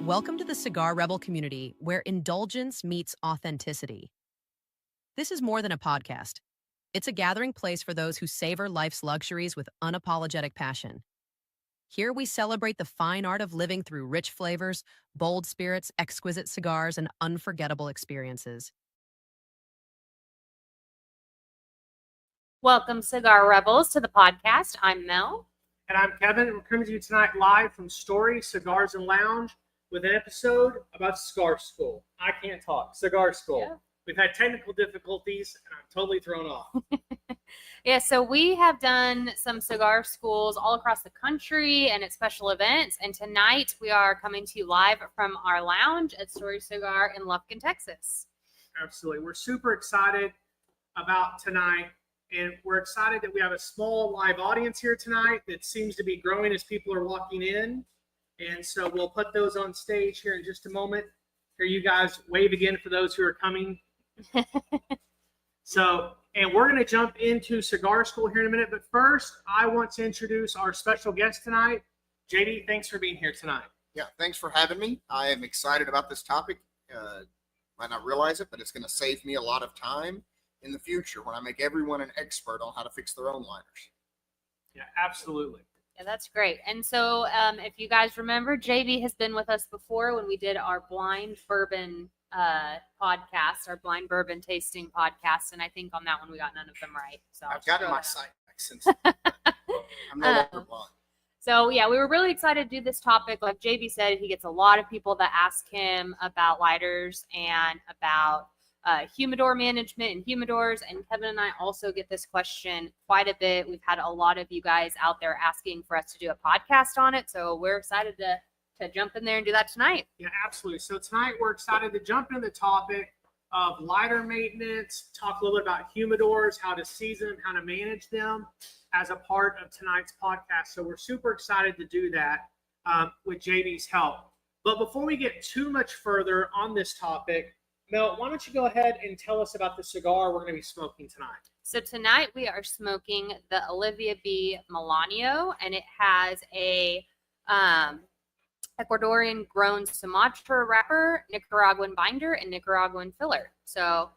Welcome to the Cigar Rebel community, where indulgence meets authenticity. This is more than a podcast. It's a gathering place for those who savor life's luxuries with unapologetic passion. Here we celebrate the fine art of living through rich flavors, bold spirits, exquisite cigars, and unforgettable experiences. Welcome, Cigar Rebels, to the podcast. I'm Mel. And I'm Kevin. We're coming to you tonight live from Story, Cigars and Lounge with an episode about Cigar School. I can't talk. Cigar School. Yeah. We've had technical difficulties, and I'm totally thrown off. Yeah, so we have done some cigar schools all across the country and at special events. And tonight we are coming to you live from our lounge at Story Cigar in Lufkin, Texas. Absolutely. We're super excited about tonight. And we're excited that we have a small live audience here tonight that seems to be growing as people are walking in. And so we'll put those on stage here in just a moment. Here, you guys wave again for those who are coming. And we're going to jump into Cigar School here in a minute. But first, I want to introduce our special guest tonight. JD, thanks for being here tonight. Yeah, thanks for having me. I am excited about this topic. Might not realize it, but it's going to save me a lot of time in the future when I make everyone an expert on how to fix their own lighters. Yeah, absolutely. Yeah, that's great. And so if you guys remember, JB has been with us before when we did our blind bourbon podcast, our blind bourbon tasting podcast. And I think on that one, we got none of them right. So I've gotten my sight back since I'm no longer blind. So yeah, we were really excited to do this topic. Like JB said, he gets a lot of people that ask him about lighters and about humidor management and humidors. And Kevin and I also get this question quite a bit. We've had a lot of you guys out there asking for us to do a podcast on it. So we're excited to jump in there and do that tonight. Yeah, absolutely. So tonight we're excited to jump into the topic of lighter maintenance, talk a little bit about humidors, how to season them, how to manage them as a part of tonight's podcast. So we're super excited to do that with JB's help. But before we get too much further on this topic, Mel, why don't you go ahead and tell us about the cigar we're going to be smoking tonight? So tonight we are smoking the Olivia B. Melanio, and it has a Ecuadorian grown Sumatra wrapper, Nicaraguan binder, and Nicaraguan filler. So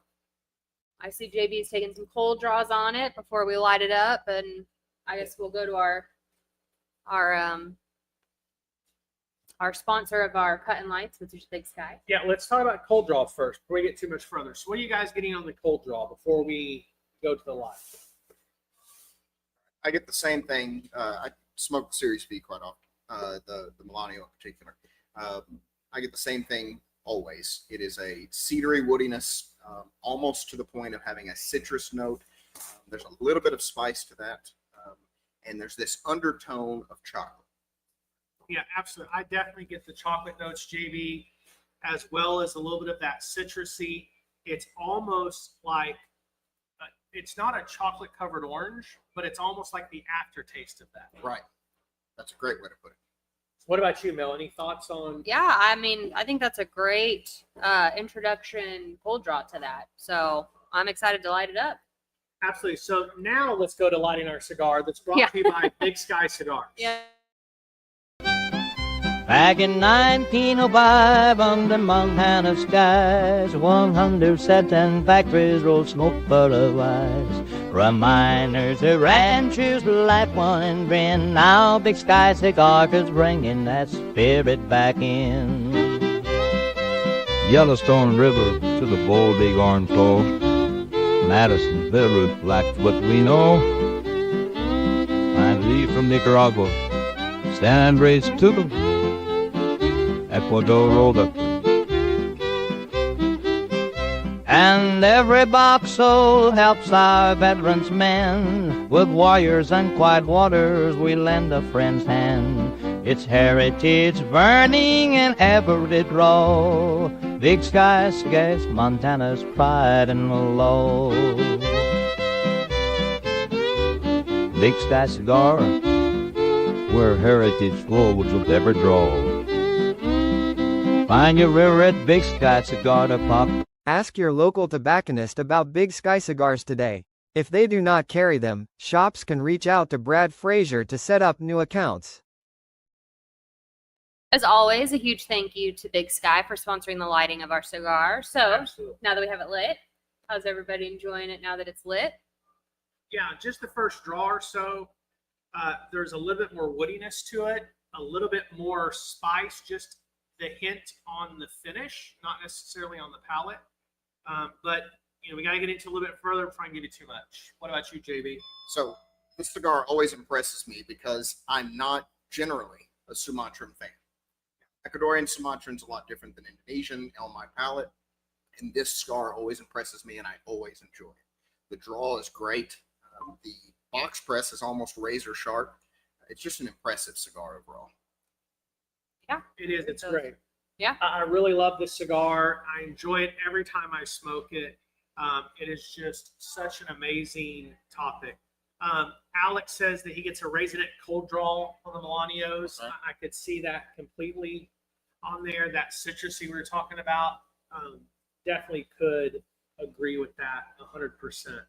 I see JB's taking some cold draws on it before we light it up, and I guess we'll go to our sponsor of our cut and lights, which is Big Sky. Yeah, let's talk about cold draw first before we get too much further. So what are you guys getting on the cold draw before we go to the light? I get the same thing. I smoke the Series B quite often, the Melanio in particular. I get the same thing always. It is a cedary woodiness, almost to the point of having a citrus note. There's a little bit of spice to that, and there's this undertone of chocolate. Yeah, absolutely. I definitely get the chocolate notes, JB, as well as a little bit of that citrusy. It's almost like, it's not a chocolate-covered orange, but it's almost like the aftertaste of that. Right. That's a great way to put it. What about you, Mel? Any thoughts on? Yeah, I mean, I think that's a great introduction cold draw to that. So I'm excited to light it up. Absolutely. So now let's go to lighting our cigar that's brought to you by Big Sky Cigars. Yeah. Back in 1905, under Montana skies, 100 satin factories rolled smoke full eyes. Reminders of ranchers, light one and grin. Now Big Sky Cigars is bringing that spirit back in. Yellowstone River to the bold bighorn flow. Madison River reflects what we know. Finally from Nicaragua, San Andres to the Ecuador rolled up. And every box soul helps our veterans men. With warriors and quiet waters, we lend a friend's hand. It's heritage burning in every draw. Big Sky Cigars, Montana's pride and law. Big Sky Cigar, where heritage flows with every draw. Find your river at Big Sky Cigar to pop. Ask your local tobacconist about Big Sky cigars today. If they do not carry them, shops can reach out to Brad Frazier to set up new accounts. As always, a huge thank you to Big Sky for sponsoring the lighting of our cigar. So Absolutely. now that we have it lit, how's everybody enjoying it now that it's lit? Yeah, just the first draw or so, there's a little bit more woodiness to it, a little bit more spice, just the hint on the finish, not necessarily on the palate. But we got to get into a little bit further before I can give you too much. What about you, JB? So this cigar always impresses me because I'm not generally a Sumatran fan. Ecuadorian Sumatran is a lot different than Indonesian on my palate, and this cigar always impresses me, and I always enjoy it. The draw is great. The box press is almost razor sharp. It's just an impressive cigar overall. Yeah, It is. It's great. Yeah. I really love this cigar. I enjoy it every time I smoke it. It is just such an amazing topic. Alex says that he gets a raisinette cold draw on the Milanios. Right. I could see that completely on there. That citrusy we were talking about. Definitely could agree with that 100%.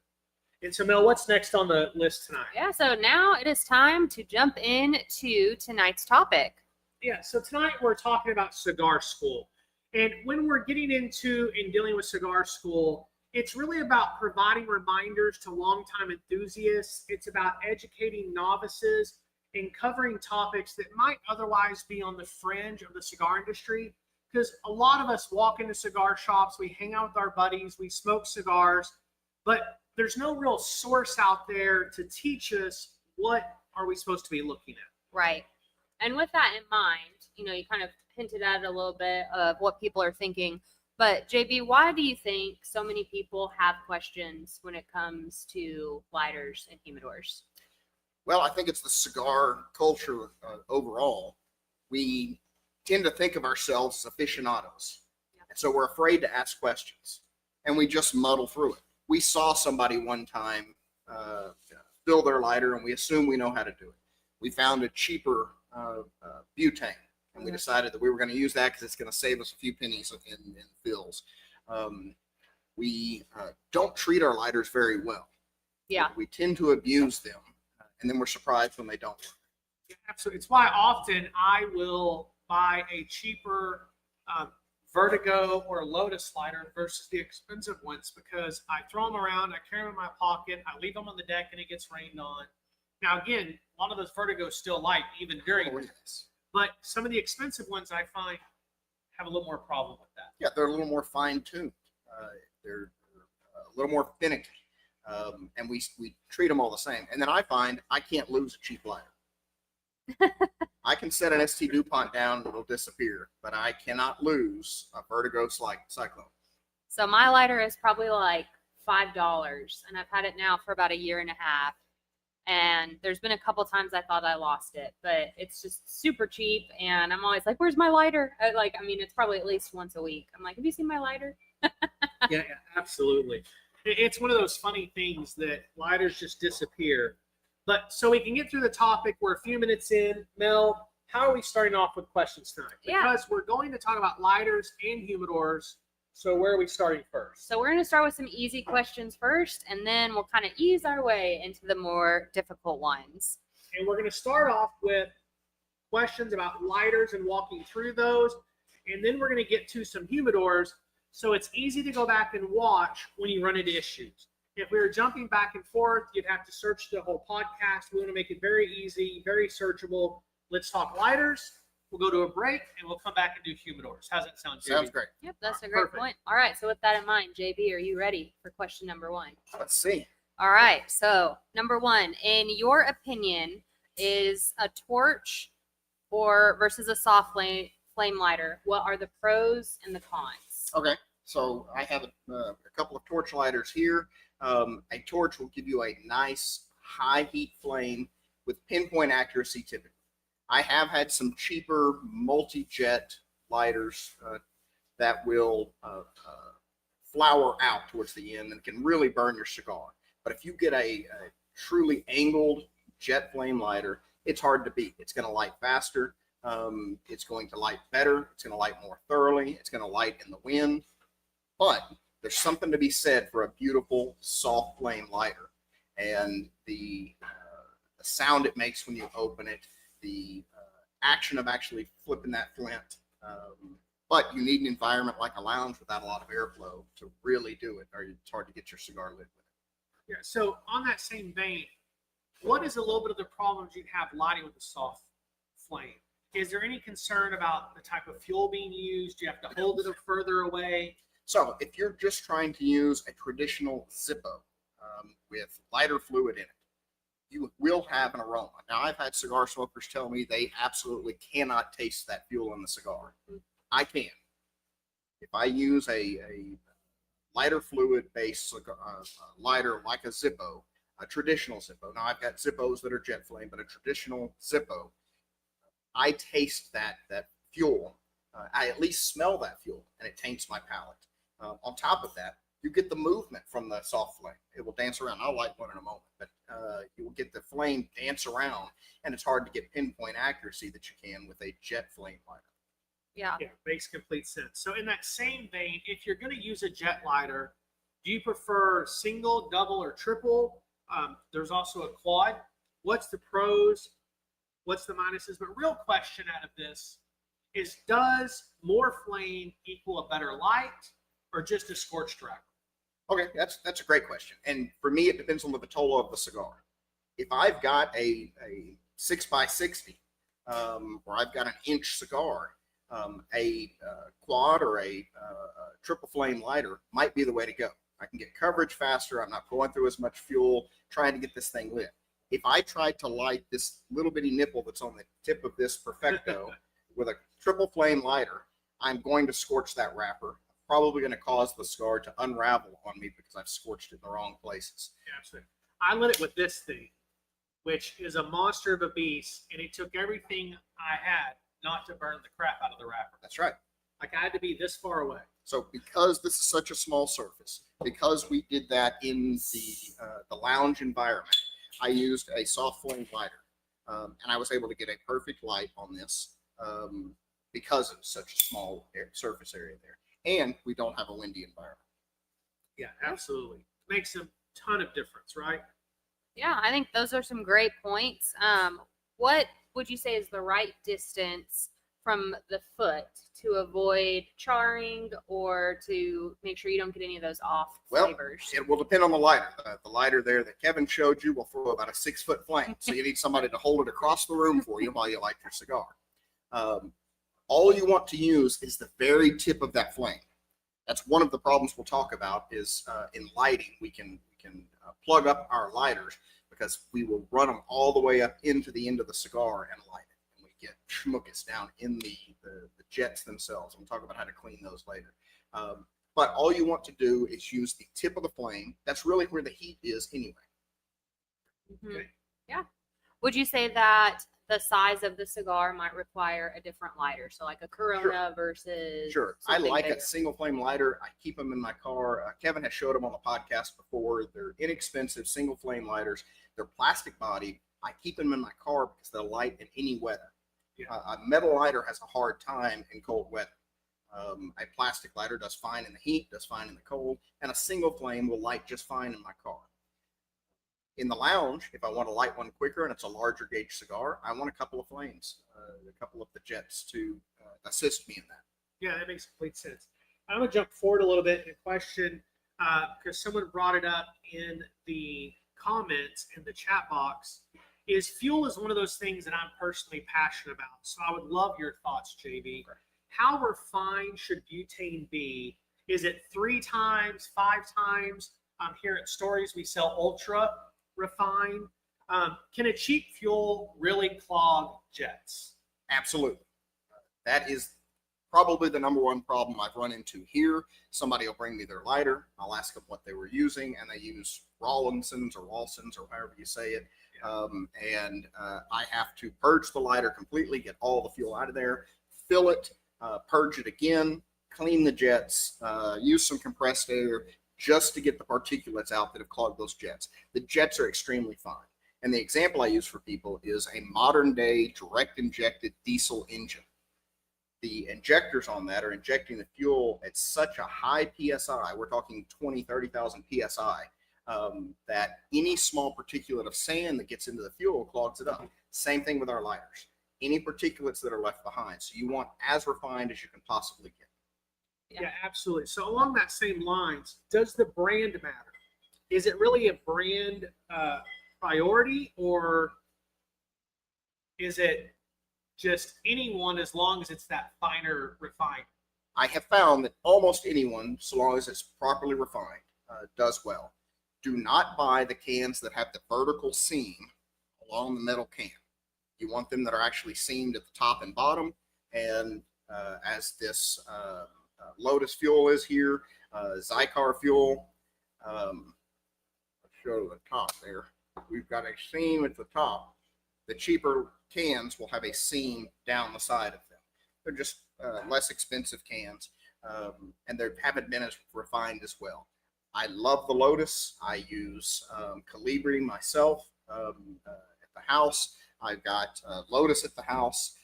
And so, Mel, what's next on the list tonight? Yeah, so now it is time to jump into tonight's topic. Yeah, so tonight we're talking about Cigar School. And when we're getting into and dealing with Cigar School, it's really about providing reminders to longtime enthusiasts. It's about educating novices and covering topics that might otherwise be on the fringe of the cigar industry. Because a lot of us walk into cigar shops, we hang out with our buddies, we smoke cigars, but there's no real source out there to teach us what are we supposed to be looking at. Right. And with that in mind, you kind of hinted at it a little bit of what people are thinking. But JB, why do you think so many people have questions when it comes to lighters and humidors? Well, I think it's the cigar culture overall. We tend to think of ourselves as aficionados. And so we're afraid to ask questions, and we just muddle through it. We saw somebody one time fill their lighter, and we assume we know how to do it. We found a cheaper butane, and we decided that we were going to use that because it's going to save us a few pennies in fills. We don't treat our lighters very well. Yeah. We tend to abuse them, and then we're surprised when they don't work. Yeah, absolutely. It's why often I will buy a cheaper Vertigo or Lotus lighter versus the expensive ones, because I throw them around, I carry them in my pocket, I leave them on the deck, and it gets rained on. Now, again, a lot of those Vertigos still light even during this, but some of the expensive ones I find have a little more problem with that. Yeah, they're a little more fine-tuned. They're a little more finicky, and we treat them all the same. And then I find I can't lose a cheap lighter. I can set an ST DuPont down and it'll disappear, but I cannot lose a Vertigo Cyclone. So my lighter is probably like $5, and I've had it now for about a year and a half. And there's been a couple times I thought I lost it, but it's just super cheap. And I'm always like, where's my lighter? It's probably at least once a week. I'm like, have you seen my lighter? Yeah, absolutely. It's one of those funny things that lighters just disappear. But so we can get through the topic, we're a few minutes in. Mel, how are we starting off with questions tonight? Because we're going to talk about lighters and humidors. So where are we starting first? So we're going to start with some easy questions first, and then we'll kind of ease our way into the more difficult ones. And we're going to start off with questions about lighters and walking through those. And then we're going to get to some humidors. So it's easy to go back and watch when you run into issues. If we were jumping back and forth, you'd have to search the whole podcast. We want to make it very easy, very searchable. Let's talk lighters. We'll go to a break, and we'll come back and do humidors. How's that sound, JB? Sounds great. Yep, that's a great point. All right, so with that in mind, JB, are you ready for question number one? Let's see. All right, so number one, in your opinion, is a torch versus a soft flame lighter? What are the pros and the cons? Okay, so I have a couple of torch lighters here. A torch will give you a nice high heat flame with pinpoint accuracy typically. I have had some cheaper multi-jet lighters that will flower out towards the end and can really burn your cigar. But if you get a truly angled jet flame lighter, it's hard to beat. It's going to light faster. It's going to light better. It's going to light more thoroughly. It's going to light in the wind. But there's something to be said for a beautiful soft flame lighter, and the sound it makes when you open it, the action of actually flipping that flint. But you need an environment like a lounge without a lot of airflow to really do it, or it's hard to get your cigar lit with it. Yeah. So on that same vein, what is a little bit of the problems you have lighting with a soft flame? Is there any concern about the type of fuel being used? Do you have to hold it further away? So if you're just trying to use a traditional Zippo with lighter fluid in it, you will have an aroma. Now, I've had cigar smokers tell me they absolutely cannot taste that fuel in the cigar. I can. If I use a lighter fluid-based lighter like a Zippo, a traditional Zippo. Now, I've got Zippos that are jet flame, but a traditional Zippo, I taste that fuel. I at least smell that fuel, and it taints my palate. On top of that, you get the movement from the soft flame. It will dance around. I'll light one in a moment, but you will get the flame dance around, and it's hard to get pinpoint accuracy that you can with a jet flame lighter. Yeah. Yeah, makes complete sense. So in that same vein, if you're going to use a jet lighter, do you prefer single, double, or triple? There's also a quad. What's the pros? What's the minuses? But real question out of this is, does more flame equal a better light or just a scorched wrapper? Okay, that's a great question. And for me, it depends on the vitola of the cigar. If I've got a 6x60, or I've got an inch cigar, a quad or a triple flame lighter might be the way to go. I can get coverage faster. I'm not going through as much fuel trying to get this thing lit. If I tried to light this little bitty nipple that's on the tip of this Perfecto with a triple flame lighter, I'm going to scorch that wrapper. Probably going to cause the cigar to unravel on me because I've scorched it in the wrong places. Yeah, absolutely. I lit it with this thing, which is a monster of a beast, and it took everything I had not to burn the crap out of the wrapper. That's right. Like, I had to be this far away. So because this is such a small surface, because we did that in the lounge environment, I used a soft flame lighter, and I was able to get a perfect light on this because of such a small surface area there. And we don't have a windy environment. Yeah, absolutely. Makes a ton of difference, right? Yeah, I think those are some great points. What would you say is the right distance from the foot to avoid charring or to make sure you don't get any of those off flavors? It will depend on the lighter. The lighter there that Kevin showed you will throw about a 6-foot flame. So you need somebody to hold it across the room for you while you light your cigar. All you want to use is the very tip of that flame. That's one of the problems we'll talk about is in lighting. We can plug up our lighters because we will run them all the way up into the end of the cigar and light it. And we get schmuckus down in the jets themselves. We'll talk about how to clean those later. But all you want to do is use the tip of the flame. That's really where the heat is anyway. Mm-hmm. Okay. Yeah. Would you say that the size of the cigar might require a different lighter? So like a Corona versus Sure. I something like bigger. a single flame lighter. I keep them in my car. Kevin has showed them on the podcast before. They're inexpensive single flame lighters. They're plastic body. I keep them in my car because they'll light in any weather. Yeah. A metal lighter has a hard time in cold weather. A plastic lighter does fine in the heat, does fine in the cold, and a single flame will light just fine in my car. In the lounge, if I want to light one quicker and it's a larger gauge cigar, I want a couple of flames, a couple of the jets to assist me in that. Yeah, that makes complete sense. I'm going to jump forward a little bit and question, because someone brought it up in the comments in the chat box, is fuel is one of those things that I'm personally passionate about. So I would love your thoughts, JB. Right. How refined should butane be? Is it 3 times, 5 times? Here at Stories, we sell ultra refined. Can a cheap fuel really clog jets? Absolutely. That is probably the number one problem I've run into here. Somebody will bring me their lighter. I'll ask them what they were using, and they use Rawlinson's or Walson's or however you say it. I have to purge the lighter completely, get all the fuel out of there, fill it, purge it again, clean the jets, use some compressed air just to get the particulates out that have clogged those jets. The jets are extremely fine. And the example I use for people is a modern day direct injected diesel engine. The injectors on that are injecting the fuel at such a high PSI, we're talking 20, 30,000 PSI, that any small particulate of sand that gets into the fuel clogs it up. Same thing with our lighters. any particulates that are left behind. So you want as refined as you can possibly get. Yeah, absolutely. So along that same lines, does the brand matter? Is it really a brand priority, or is it just anyone as long as it's that finer refined? I have found that almost anyone, so long as it's properly refined, does well. Do not buy the cans that have the vertical seam along the metal can. You want them that are actually seamed at the top and bottom. And as this Lotus fuel is here, Cigar fuel, I'll show the top there. We've got a seam at the top. The cheaper cans will have a seam down the side of them. They're just less expensive cans, and they haven't been as refined as well. I love the Lotus. I use Calibri myself at the house. I've got Lotus at the house.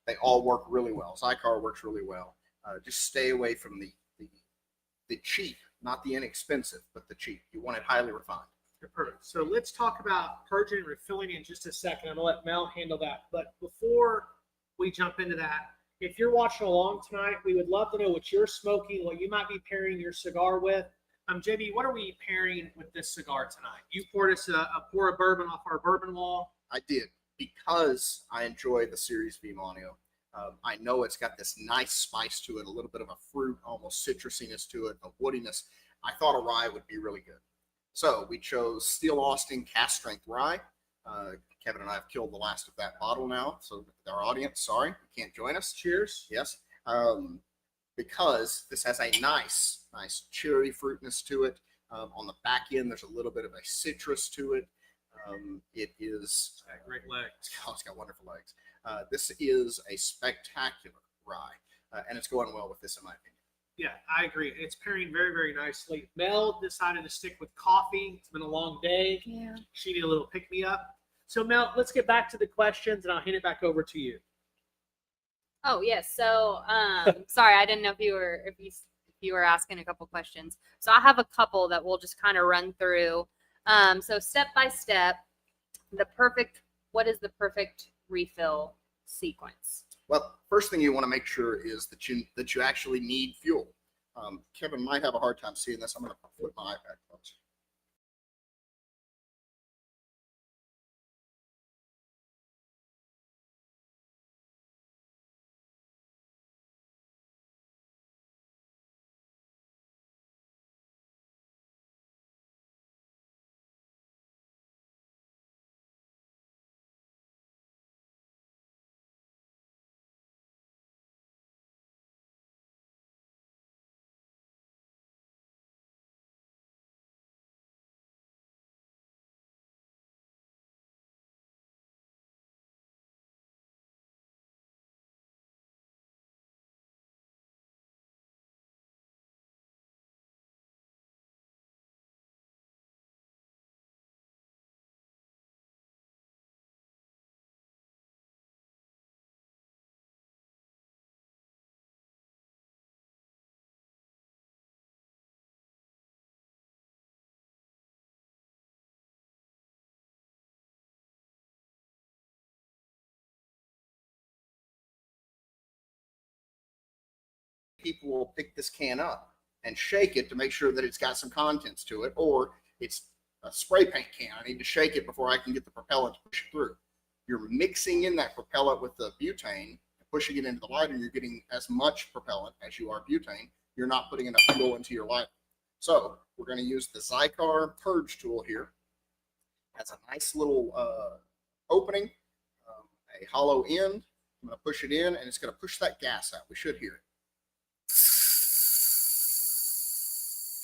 They all work really well. Cigar works really well. Just stay away from the cheap, not the inexpensive, but the cheap. You want it highly refined. Perfect. So let's talk about purging and refilling in just a second. I'm going to let Mel handle that. But before we jump into that, if you're watching along tonight, we would love to know what you're smoking, what you might be pairing your cigar with. JB, what are we pairing with this cigar tonight? You poured us a pour of bourbon off our bourbon wall. I did, because I enjoy the Series V Milano. I know it's got this nice spice to it, a little bit of a fruit, almost citrusiness to it, a woodiness. I thought a rye would be really good. So we chose Steel Austin Cast Strength Rye. Kevin and I have killed the last of that bottle now. So our audience, sorry, you can't join us. Cheers. Yes. Because this has a nice cherry fruitness to it. On the back end, there's a little bit of a citrus to it. It is great legs. It's got wonderful legs. This is a spectacular rye, and it's going well with this, in my opinion. Yeah, I agree. It's pairing very, very nicely. Mel decided to stick with coffee. It's been a long day. Yeah. She needed a little pick-me-up. So, Mel, let's get back to the questions, and I'll hand it back over to you. Oh, yes. So, sorry, I didn't know if you were asking a couple questions. So I have a couple that we'll just kind of run through. So step by step, what is the perfect refill sequence? Well, first thing you want to make sure is that you actually need fuel. Kevin might have a hard time seeing this. I'm going to flip my iPad close. People will pick this can up and shake it to make sure that it's got some contents to it, or it's a spray paint can. I need to shake it before I can get the propellant to push it through. You're mixing in that propellant with the butane and pushing it into the lighter. You're getting as much propellant as you are butane. You're not putting enough fuel into your lighter. So we're going to use the Cigar purge tool here. It has a nice little opening, a hollow end. I'm going to push it in, and it's going to push that gas out. We should hear it.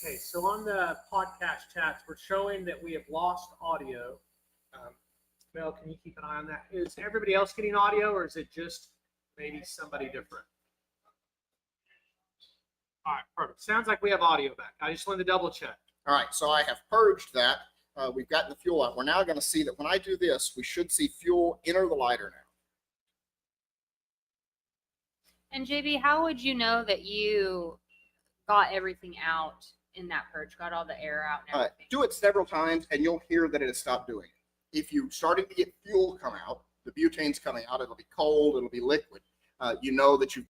Okay, so on the podcast chats, we're showing that we have lost audio. Mel, can you keep an eye on that? Is everybody else getting audio, or is it just maybe somebody different? All right, perfect. Sounds like we have audio back. I just wanted to double check. All right, so I have purged that. We've gotten the fuel out. We're now going to see that when I do this, we should see fuel enter the lighter now. And JB, how would you know that you got everything out in that purge, got all the air out and everything? Do it several times, and you'll hear that it has stopped doing it. If you're starting to get fuel come out, the butane's coming out. It'll be cold. It'll be liquid. You know that you've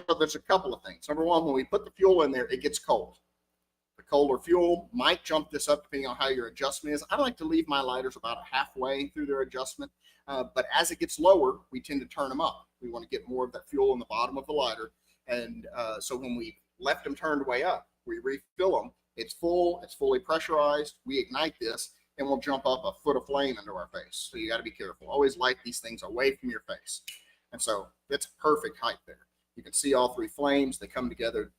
So there's a couple of things. Number one, when we put the fuel in there, it gets cold. The colder fuel might jump this up depending on how your adjustment is. I like to leave my lighters about halfway through their adjustment, but as it gets lower, we tend to turn them up. We want to get more of that fuel in the bottom of the lighter, and so when we left them turned way up, we refill them. It's full, it's fully pressurized. We ignite this, and we'll jump up a foot of flame into our face. So you got to be careful. Always light these things away from your face, and so it's perfect height there. You can see all three flames. They come together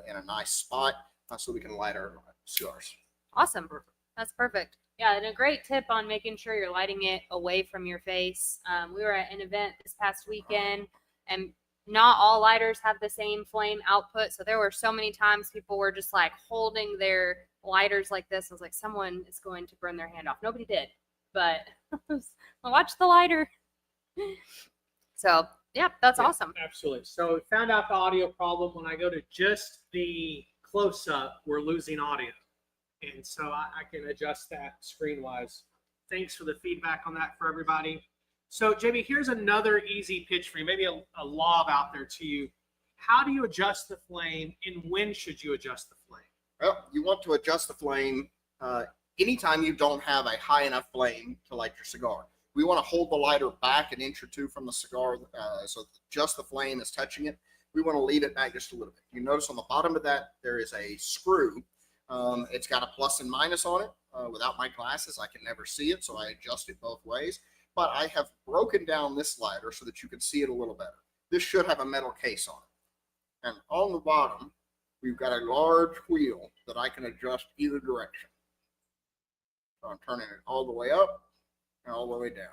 in a nice spot so we can light our cigars. Awesome. That's perfect. Yeah, and a great tip on making sure you're lighting it away from your face. We were at an event this past weekend, and not all lighters have the same flame output. So there were so many times people were just like holding their lighters like this. I was like, someone is going to burn their hand off. Nobody did, but watch the lighter. So yeah, that's awesome. Absolutely. So we found out the audio problem. When I go to just the close-up, we're losing audio. And so I can adjust that screen-wise. Thanks for the feedback on that for everybody. So, JB, here's another easy pitch for you, maybe a lob out there to you. How do you adjust the flame, and when should you adjust the flame? Well, you want to adjust the flame anytime you don't have a high enough flame to light your cigar. We want to hold the lighter back an inch or two from the cigar so just the flame is touching it. We want to leave it back just a little bit. You notice on the bottom of that, there is a screw. It's got a plus and minus on it. Without my glasses, I can never see it, so I adjust it both ways. But I have broken down this lighter so that you can see it a little better. This should have a metal case on it. And on the bottom, we've got a large wheel that I can adjust either direction. So I'm turning it all the way up and all the way down.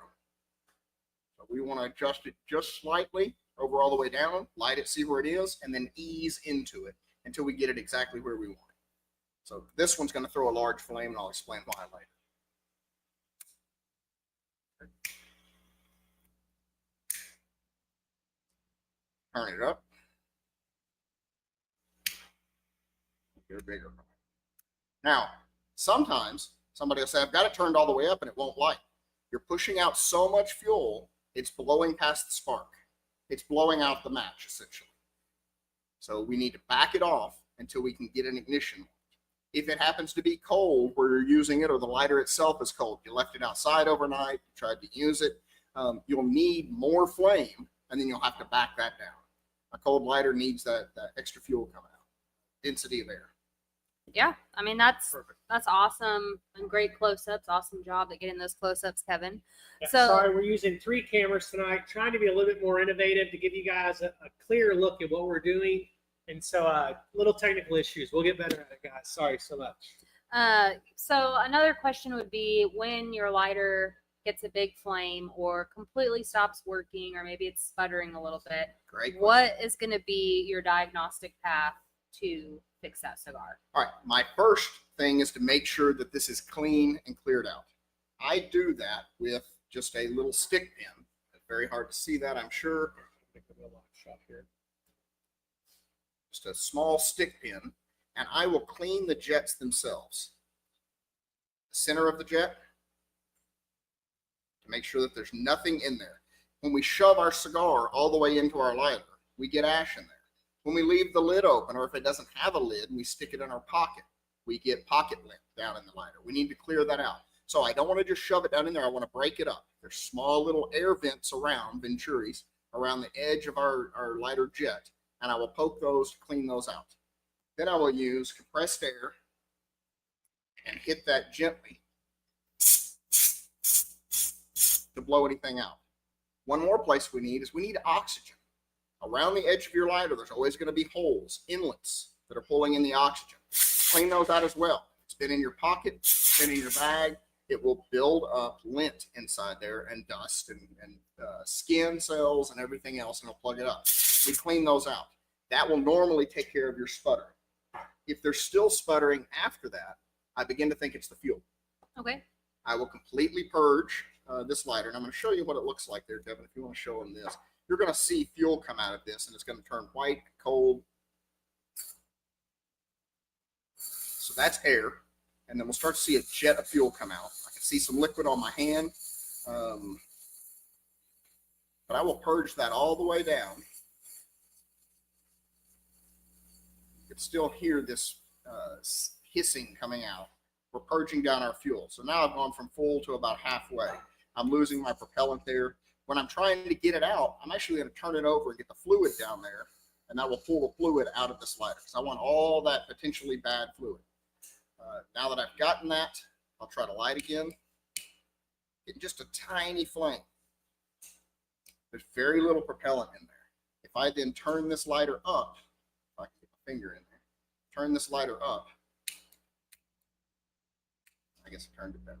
So we want to adjust it just slightly over all the way down, light it, see where it is, and then ease into it until we get it exactly where we want it. So this one's going to throw a large flame, and I'll explain why later. Turn it up. Get a bigger one. Now, sometimes somebody will say, I've got it turned all the way up and it won't light. You're pushing out so much fuel, it's blowing past the spark. It's blowing out the match, essentially. So we need to back it off until we can get an ignition. If it happens to be cold where you're using it, or the lighter itself is cold, you left it outside overnight, you tried to use it, you'll need more flame, and then you'll have to back that down. A cold lighter needs that extra fuel coming out, density of air. Yeah, I mean, that's Perfect. that's awesome and great close-ups. Awesome job at getting those close-ups, Kevin. Yeah, So- sorry, we're using 3 cameras tonight, trying to be a little bit more innovative to give you guys a clear look at what we're doing. And so little technical issues. We'll get better at it, guys. Sorry so much. So another question would be, when your lighter gets a big flame or completely stops working, or maybe it's sputtering a little bit, Great. what is going to be your diagnostic path to fix that cigar? All right, my first thing is to make sure that this is clean and cleared out. I do that with just a little stick pin. It's very hard to see that, I'm sure. Make a real long shot here. Just a small stick pin, and I will clean the jets themselves. The center of the jet, to make sure that there's nothing in there. When we shove our cigar all the way into our lighter, we get ash in there. When we leave the lid open, or if it doesn't have a lid and we stick it in our pocket, we get pocket lint down in the lighter. We need to clear that out. So I don't want to just shove it down in there. I want to break it up. There's small little air vents around, venturis, around the edge of our lighter jet, and I will poke those to clean those out. Then I will use compressed air and hit that gently to blow anything out. One more place we need oxygen. Around the edge of your lighter, there's always going to be holes, inlets that are pulling in the oxygen. Clean those out as well. It's been in your pocket, it's been in your bag. It will build up lint inside there, and dust and skin cells and everything else, and it'll plug it up. We clean those out. That will normally take care of your sputter. If they're still sputtering after that, I begin to think it's the fuel. Okay. I will completely purge this lighter, and I'm going to show you what it looks like there, Devin. If you want to show them this, you're going to see fuel come out of this, and it's going to turn white, cold. So that's air, and then we'll start to see a jet of fuel come out. I can see some liquid on my hand, but I will purge that all the way down. You can still hear this hissing coming out. We're purging down our fuel. So now I've gone from full to about halfway. I'm losing my propellant there. When I'm trying to get it out, I'm actually going to turn it over and get the fluid down there, and that will pull the fluid out of this lighter because I want all that potentially bad fluid. Now that I've gotten that, I'll try to light again. Get just a tiny flame. There's very little propellant in there. If I then turn this lighter up, if I can get my finger in there, turn this lighter up, I guess I turned it down.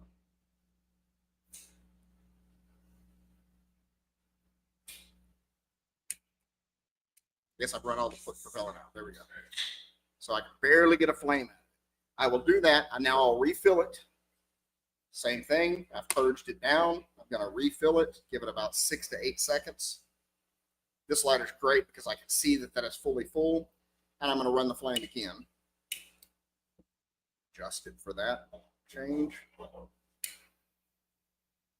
I guess I've run all the propellant out. There we go. So I can barely get a flame out. I will do that, and now I'll refill it. Same thing. I've purged it down. I'm going to refill it, give it about 6 to 8 seconds. This lighter's great because I can see that is fully full, and I'm going to run the flame again. Adjust it for that change.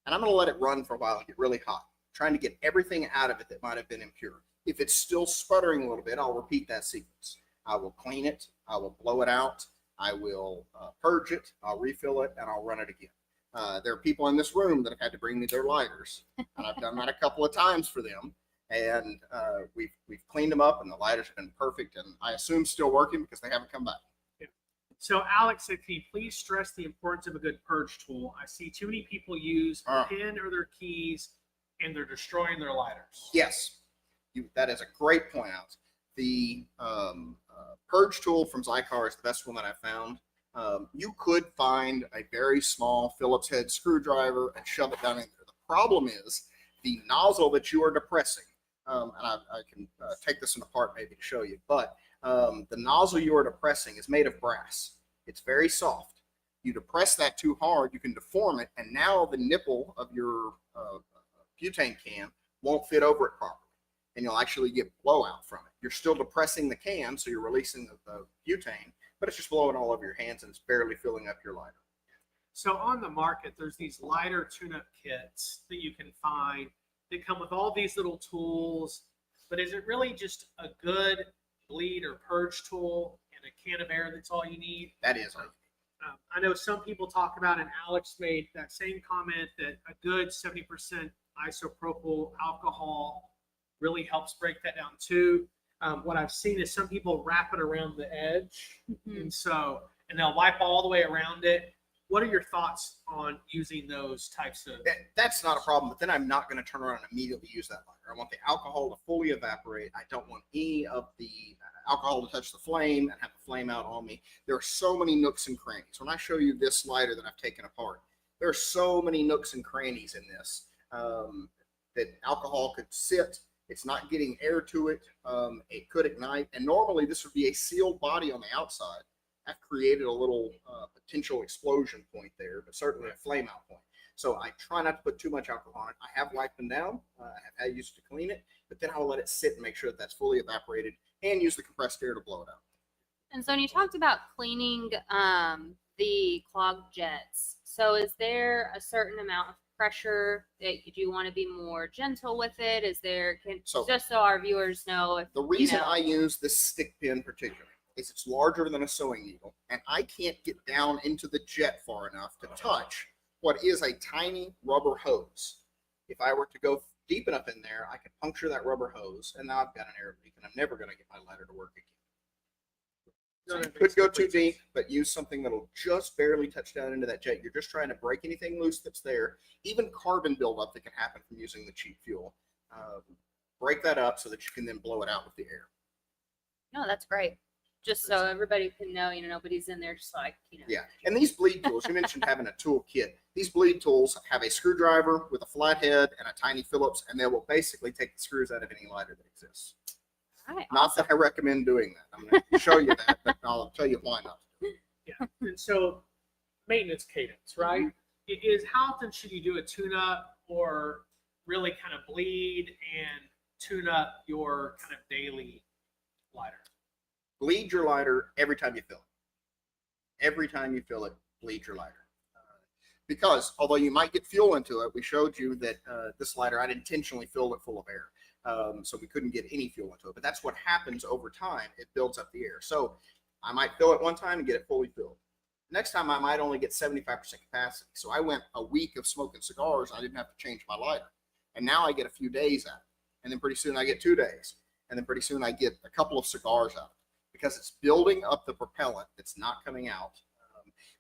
And I'm going to let it run for a while and get really hot, trying to get everything out of it that might have been impure. If it's still sputtering a little bit, I'll repeat that sequence. I will clean it. I will blow it out. I will purge it. I'll refill it, and I'll run it again. There are people in this room that have had to bring me their lighters, and I've done that a couple of times for them. And we've cleaned them up, and the lighters have been perfect, and I assume still working because they haven't come back. Yeah. So Alex said, can you please stress the importance of a good purge tool? I see too many people use a pin or their keys, and they're destroying their lighters. Yes, that is a great point out. The purge tool from Cigar is the best one that I found. You could find a very small Phillips head screwdriver and shove it down in there. The problem is the nozzle that you are depressing, and I can take this one apart maybe to show you, but the nozzle you are depressing is made of brass. It's very soft. You depress that too hard, you can deform it, and now the nipple of your butane can won't fit over it properly, and you'll actually get blowout from it. You're still depressing the can, so you're releasing the butane, but it's just blowing all over your hands, and it's barely filling up your lighter. So on the market, there's these lighter tune-up kits that you can find that come with all these little tools, but is it really just a good bleed or purge tool and a can of air that's all you need? That is. I know some people talk about, and Alex made that same comment, that a good 70% isopropyl alcohol really helps break that down too. What I've seen is some people wrap it around the edge, and they'll wipe all the way around it. What are your thoughts on using those types of? That's not a problem, but then I'm not going to turn around and immediately use that lighter. I want the alcohol to fully evaporate. I don't want any of the alcohol to touch the flame and have the flame out on me. There are so many nooks and crannies. When I show you this lighter that I've taken apart, there are so many nooks and crannies in this that alcohol could sit. It's not getting air to it. It could ignite. And normally this would be a sealed body on the outside. I've created a little potential explosion point there, but certainly a flame out point. So I try not to put too much alcohol on it. I have wiped them down. I have had used to clean it, but then I'll let it sit and make sure that that's fully evaporated and use the compressed air to blow it out. And so when you talked about cleaning the clogged jets, so is there a certain amount of pressure that you do want to be more gentle with it? Is there, just so our viewers know, if the reason I use this stick pin particularly is it's larger than a sewing needle, and I can't get down into the jet far enough to touch what is a tiny rubber hose. If I were to go deep enough in there, I could puncture that rubber hose, and now I've got an air leak, and I'm never going to get my lighter to work again. So you could go too deep, but use something that'll just barely touch down into that jet. You're just trying to break anything loose that's there, even carbon buildup that can happen from using the cheap fuel. Break that up so that you can then blow it out with the air. No, that's great. Just so everybody can know, nobody's in there just like, Yeah, and these bleed tools, you mentioned having a tool kit. These bleed tools have a screwdriver with a flathead and a tiny Phillips, and they will basically take the screws out of any lighter that exists. All right, not that I recommend doing that. I'm going to show you that, but I'll tell you why not. Yeah, and so maintenance cadence, right? Is how often should you do a tune-up or really kind of bleed and tune up your kind of daily lighter? Bleed your lighter every time you fill it. Every time you fill it, bleed your lighter. Because although you might get fuel into it, we showed you that this lighter, I'd intentionally filled it full of air. So we couldn't get any fuel into it. But that's what happens over time. It builds up the air. So I might fill it one time and get it fully filled. Next time I might only get 75% capacity. So I went a week of smoking cigars. I didn't have to change my lighter. And now I get a few days out. And then pretty soon I get 2 days. And then pretty soon I get a couple of cigars out. Because it's building up the propellant that's not coming out.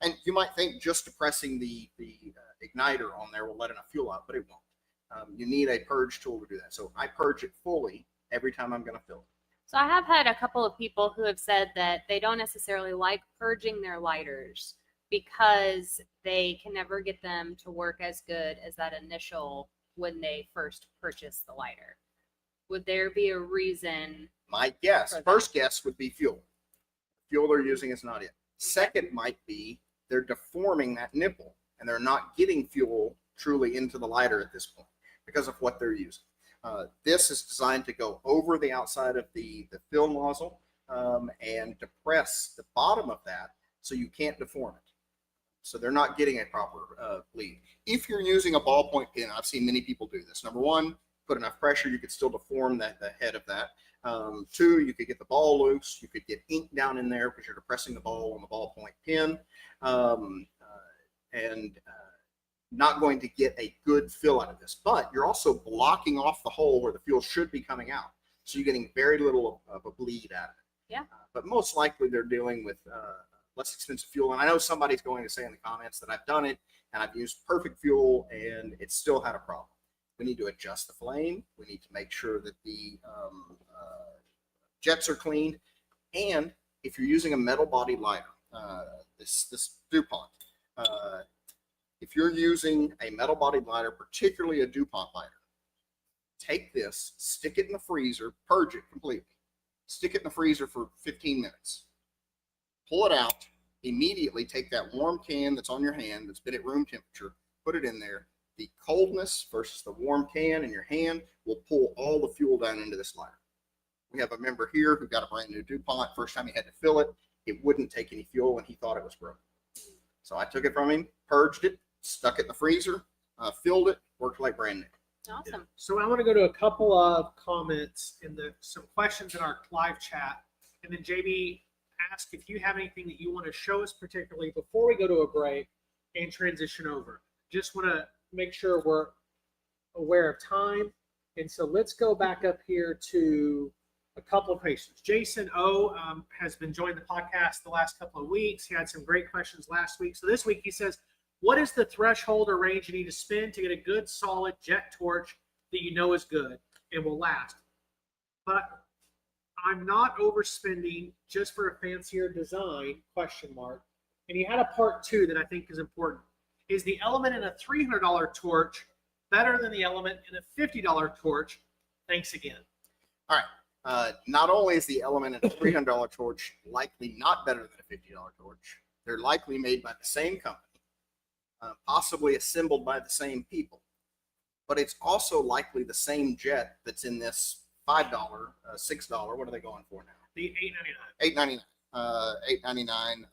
And you might think just depressing the igniter on there will let enough fuel out, but it won't. You need a purge tool to do that. So I purge it fully every time I'm going to fill it. So I have had a couple of people who have said that they don't necessarily like purging their lighters because they can never get them to work as good as that initial when they first purchase the lighter. Would there be a reason? My guess, first guess would be fuel. Fuel they're using is not it. Second might be they're deforming that nipple and they're not getting fuel truly into the lighter at this point because of what they're using. This is designed to go over the outside of the fill nozzle and depress the bottom of that so you can't deform it. So they're not getting a proper bleed. If you're using a ballpoint pen, I've seen many people do this. Number one, put enough pressure, you could still deform the head of that. Two, you could get the ball loose. You could get ink down in there because you're depressing the ball on the ballpoint pen. And not going to get a good fill out of this. But you're also blocking off the hole where the fuel should be coming out. So you're getting very little of a bleed out of it. Yeah. But most likely they're dealing with less expensive fuel. And I know somebody's going to say in the comments that I've done it and I've used perfect fuel and it still had a problem. We need to adjust the flame. We need to make sure that the jets are cleaned. And if you're using a metal body lighter, this DuPont, if you're using a metal bodied lighter, particularly a DuPont lighter, take this, stick it in the freezer, purge it completely. Stick it in the freezer for 15 minutes. Pull it out, immediately take that warm can that's on your hand that's been at room temperature, put it in there. The coldness versus the warm can in your hand will pull all the fuel down into this lighter. We have a member here who got a brand new DuPont. First time he had to fill it, it wouldn't take any fuel and he thought it was broken. So I took it from him, purged it, stuck it in the freezer, filled it, worked like brand new. Awesome. So I want to go to a couple of comments in some questions in our live chat. And then JB, ask if you have anything that you want to show us particularly before we go to a break and transition over. Just want to make sure we're aware of time. And so let's go back up here to a couple of patients. Jason O has been joining the podcast the last couple of weeks. He had some great questions last week. So this week he says, what is the threshold or range you need to spend to get a good solid jet torch that you know is good and will last? But I'm not overspending just for a fancier design, question mark. And he had a part two that I think is important. Is the element in a $300 torch better than the element in a $50 torch? Thanks again. All right. Not only is the element in a $300 torch likely not better than a $50 torch, they're likely made by the same company, possibly assembled by the same people, but it's also likely the same jet that's in this $5, $6. What are they going for now? The $8.99. $8.99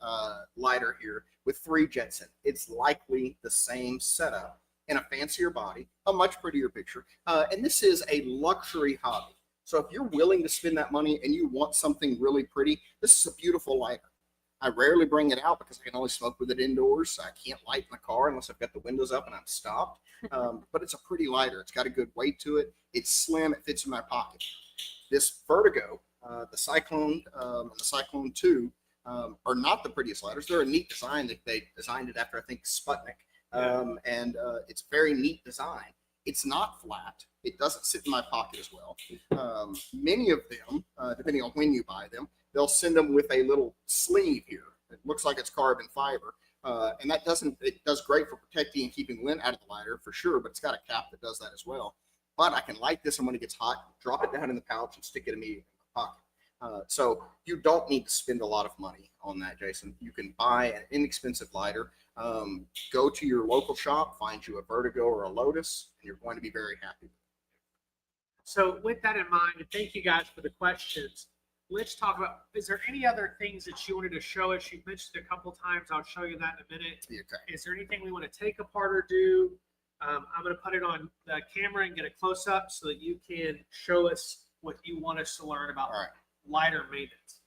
lighter here with 3 jets in. It's likely the same setup in a fancier body, a much prettier picture. And this is a luxury hobby. So if you're willing to spend that money and you want something really pretty, this is a beautiful lighter. I rarely bring it out because I can only smoke with it indoors. I can't light in the car unless I've got the windows up and I'm stopped. But it's a pretty lighter. It's got a good weight to it. It's slim. It fits in my pocket. This Vertigo, the Cyclone and the Cyclone 2 are not the prettiest lighters. They're a neat design. They designed it after, I think, Sputnik. And it's a very neat design. It's not flat. It doesn't sit in my pocket as well. Many of them, depending on when you buy them, they'll send them with a little sleeve here. It looks like it's carbon fiber. And it does great for protecting and keeping lint out of the lighter for sure, but it's got a cap that does that as well. But I can light this, and when it gets hot, drop it down in the pouch and stick it immediately in my So you don't need to spend a lot of money on that, Jason. You can buy an inexpensive lighter. Go to your local shop, find you a Vertigo or a Lotus, and you're going to be very happy. So with that in mind, and thank you guys for the questions, let's talk about, is there any other things that you wanted to show us? You've mentioned a couple times. I'll show you that in a minute. Okay. Is there anything we want to take apart or do? I'm going to put it on the camera and get a close up so that you can show us what you want us to learn about lighter maintenance.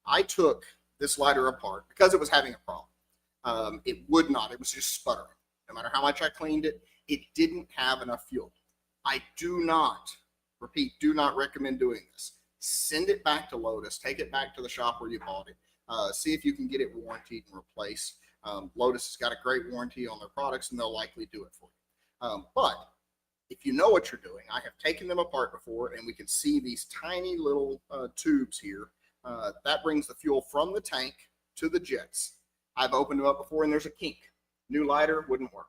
I took this lighter apart because it was having a problem. It would not. It was just sputtering. No matter how much I cleaned it, it didn't have enough fuel. I do not recommend doing this. Send it back to Lotus. Take it back to the shop where you bought it. See if you can get it warranted and replaced. Lotus has got a great warranty on their products, and they'll likely do it for you. But if you know what you're doing, I have taken them apart before, and we can see these tiny little tubes here. That brings the fuel from the tank to the jets. I've opened them up before, and there's a kink. New lighter wouldn't work.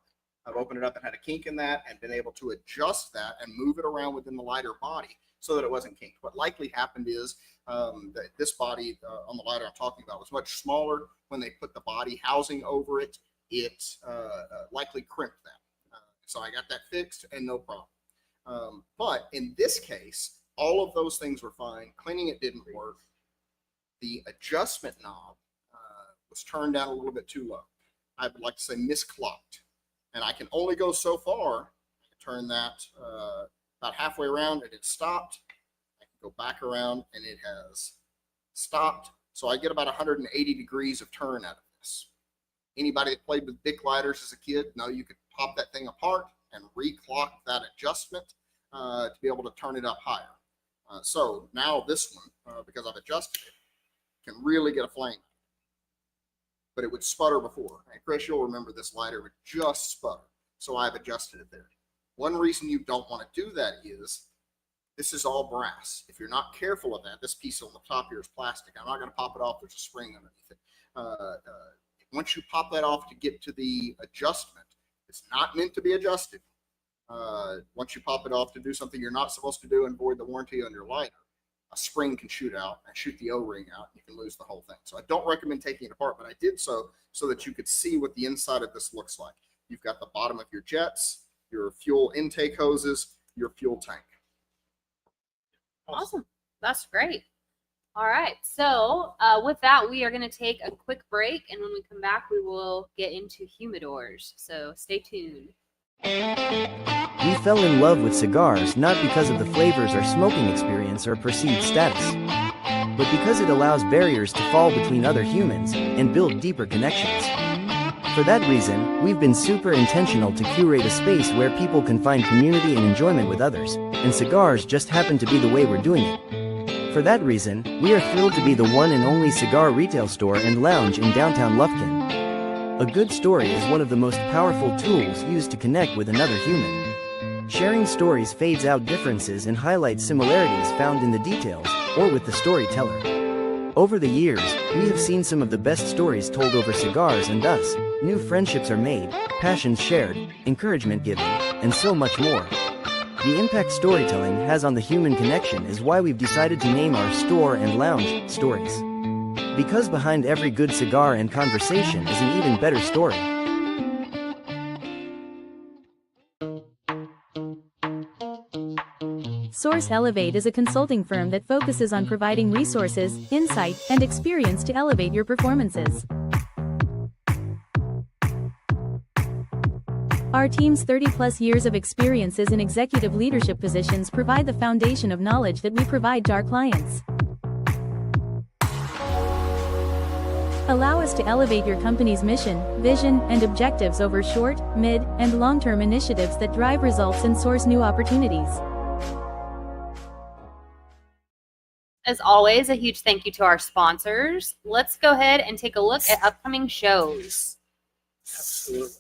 I've opened it up and had a kink in that and been able to adjust that and move it around within the lighter body so that it wasn't kinked. What likely happened is that this body on the lighter I'm talking about was much smaller. When they put the body housing over it, it likely crimped that. So I got that fixed and no problem. But in this case, all of those things were fine. Cleaning it didn't work. The adjustment knob was turned down a little bit too low. I would like to say misclocked. And I can only go so far. I can turn that about halfway around and it stopped. I can go back around and it has stopped. So I get about 180 degrees of turn out of this. Anybody that played with big lighters as a kid, know you could pop that thing apart and reclock that adjustment to be able to turn it up higher. So now this one, because I've adjusted it, can really get a flame. But it would sputter before. And Chris, you'll remember this lighter would just sputter. So I've adjusted it there. One reason you don't want to do that is this is all brass. If you're not careful of that, this piece on the top here is plastic. I'm not going to pop it off. There's a spring underneath it. Once you pop that off to get to the adjustment, it's not meant to be adjusted. Once you pop it off to do something you're not supposed to do and void the warranty on your lighter, a spring can shoot out and shoot the O-ring out. You can lose the whole thing. So I don't recommend taking it apart, but I did so that you could see what the inside of this looks like. You've got the bottom of your jets, your fuel intake hoses, your fuel tank. Awesome. That's great. All right. So with that, we are going to take a quick break. And when we come back, we will get into humidors. So stay tuned. We fell in love with cigars not because of the flavors or smoking experience or perceived status, but because it allows barriers to fall between other humans and build deeper connections. For that reason, we've been super intentional to curate a space where people can find community and enjoyment with others, and cigars just happen to be the way we're doing it. For that reason, we are thrilled to be the one and only cigar retail store and lounge in downtown Lufkin. A good story is one of the most powerful tools used to connect with another human. Sharing stories fades out differences and highlights similarities found in the details, or with the storyteller. Over the years, we have seen some of the best stories told over cigars, and thus, new friendships are made, passions shared, encouragement given, and so much more. The impact storytelling has on the human connection is why we've decided to name our store and lounge Stories. Because behind every good cigar and conversation is an even better story. Source Elevate is a consulting firm that focuses on providing resources, insight, and experience to elevate your performances. Our team's 30-plus years of experiences in executive leadership positions provide the foundation of knowledge that we provide to our clients. Allow us to elevate your company's mission, vision, and objectives over short, mid, and long-term initiatives that drive results and source new opportunities. As always, a huge thank you to our sponsors. Let's go ahead and take a look at upcoming shows. Absolutely.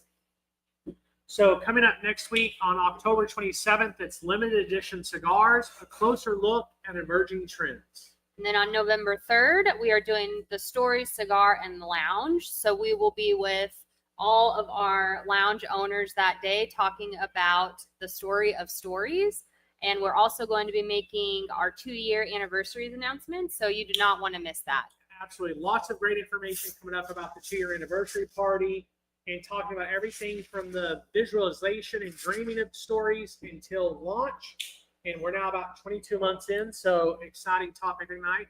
So coming up next week on October 27th, it's limited edition cigars, a closer look at emerging trends. And then on November 3rd, we are doing the Stories, Cigar, and Lounge. So we will be with all of our lounge owners that day talking about the story of stories. And we're also going to be making our 2-year anniversaries announcements, so you do not want to miss that. Absolutely. Lots of great information coming up about the 2-year anniversary party and talking about everything from the visualization and dreaming of stories until launch. And we're now about 22 months in, so exciting topic tonight.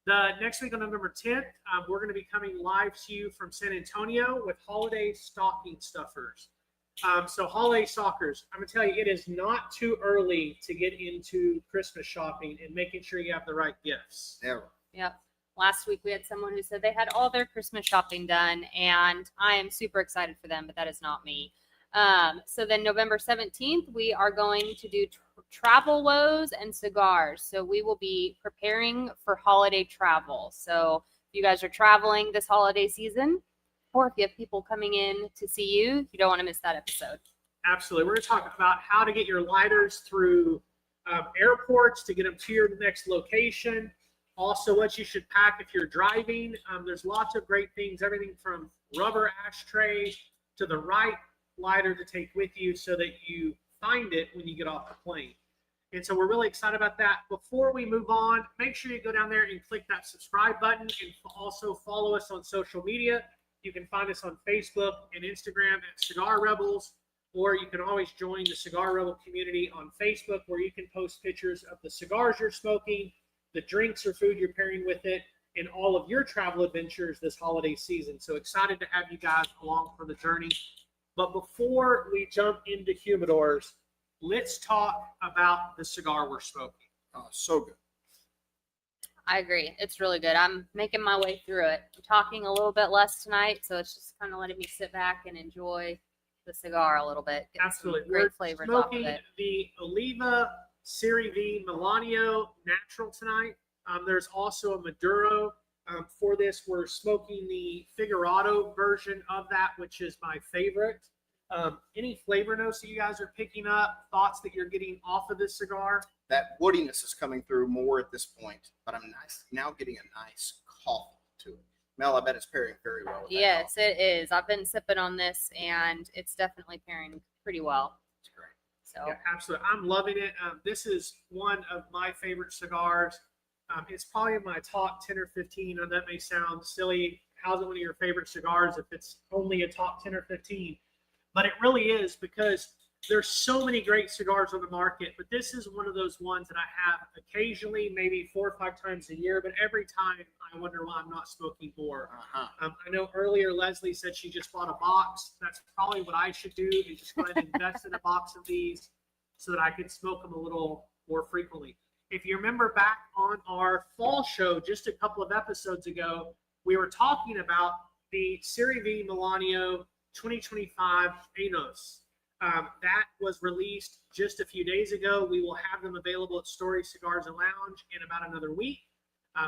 The next week on November 10th, we're going to be coming live to you from San Antonio with holiday stocking stuffers. So holiday stalkers, I'm going to tell you, it is not too early to get into Christmas shopping and making sure you have the right gifts. Never. Yep. Last week we had someone who said they had all their Christmas shopping done, and I am super excited for them, but that is not me. So then November 17th, we are going to do travel woes and cigars. So we will be preparing for holiday travel. So if you guys are traveling this holiday season, or if you have people coming in to see you, you don't want to miss that episode. Absolutely. We're going to talk about how to get your lighters through airports to get them to your next location. Also, what you should pack if you're driving. There's lots of great things, everything from rubber ashtrays to the right lighter to take with you so that you find it when you get off the plane. And so we're really excited about that. Before we move on, make sure you go down there and click that subscribe button and also follow us on social media. You can find us on Facebook and Instagram at Cigar Rebels, or you can always join the Cigar Rebel community on Facebook, where you can post pictures of the cigars you're smoking, the drinks or food you're pairing with it, and all of your travel adventures this holiday season. So excited to have you guys along for the journey. But before we jump into Humidors, let's talk about the cigar we're smoking. Oh, so good. I agree. It's really good. I'm making my way through it. I'm talking a little bit less tonight, so it's just kind of letting me sit back and enjoy the cigar a little bit. Get Absolutely. some great We're flavors off of smoking it. the Oliva Serie V Milanio Natural tonight. There's also a Maduro. For this, we're smoking the Figurado version of that, which is my favorite. Any flavor notes that you guys are picking up, thoughts that you're getting off of this cigar? That woodiness is coming through more at this point, but I'm now getting a nice coffee to it. Mel, I bet it's pairing very well with that Yes, coffee. it is. I've been sipping on this, and it's definitely pairing pretty well. It's great. So Yeah, absolutely. I'm loving it. This is one of my favorite cigars. It's probably in my top 10 or 15. And that may sound silly. How's it one of your favorite cigars if it's only a top 10 or 15? But it really is, because there's so many great cigars on the market. But this is one of those ones that I have occasionally, maybe 4 or 5 times a year. But every time I wonder why I'm not smoking more. I know earlier Leslie said she just bought a box. That's probably what I should do, is just go ahead and invest in a box of these so that I can smoke them a little more frequently. If you remember back on our fall show just a couple of episodes ago, we were talking about the Serie V Milanio 2025 Anos. That was released just a few days ago. We will have them available at Story Cigars and Lounge in about another week.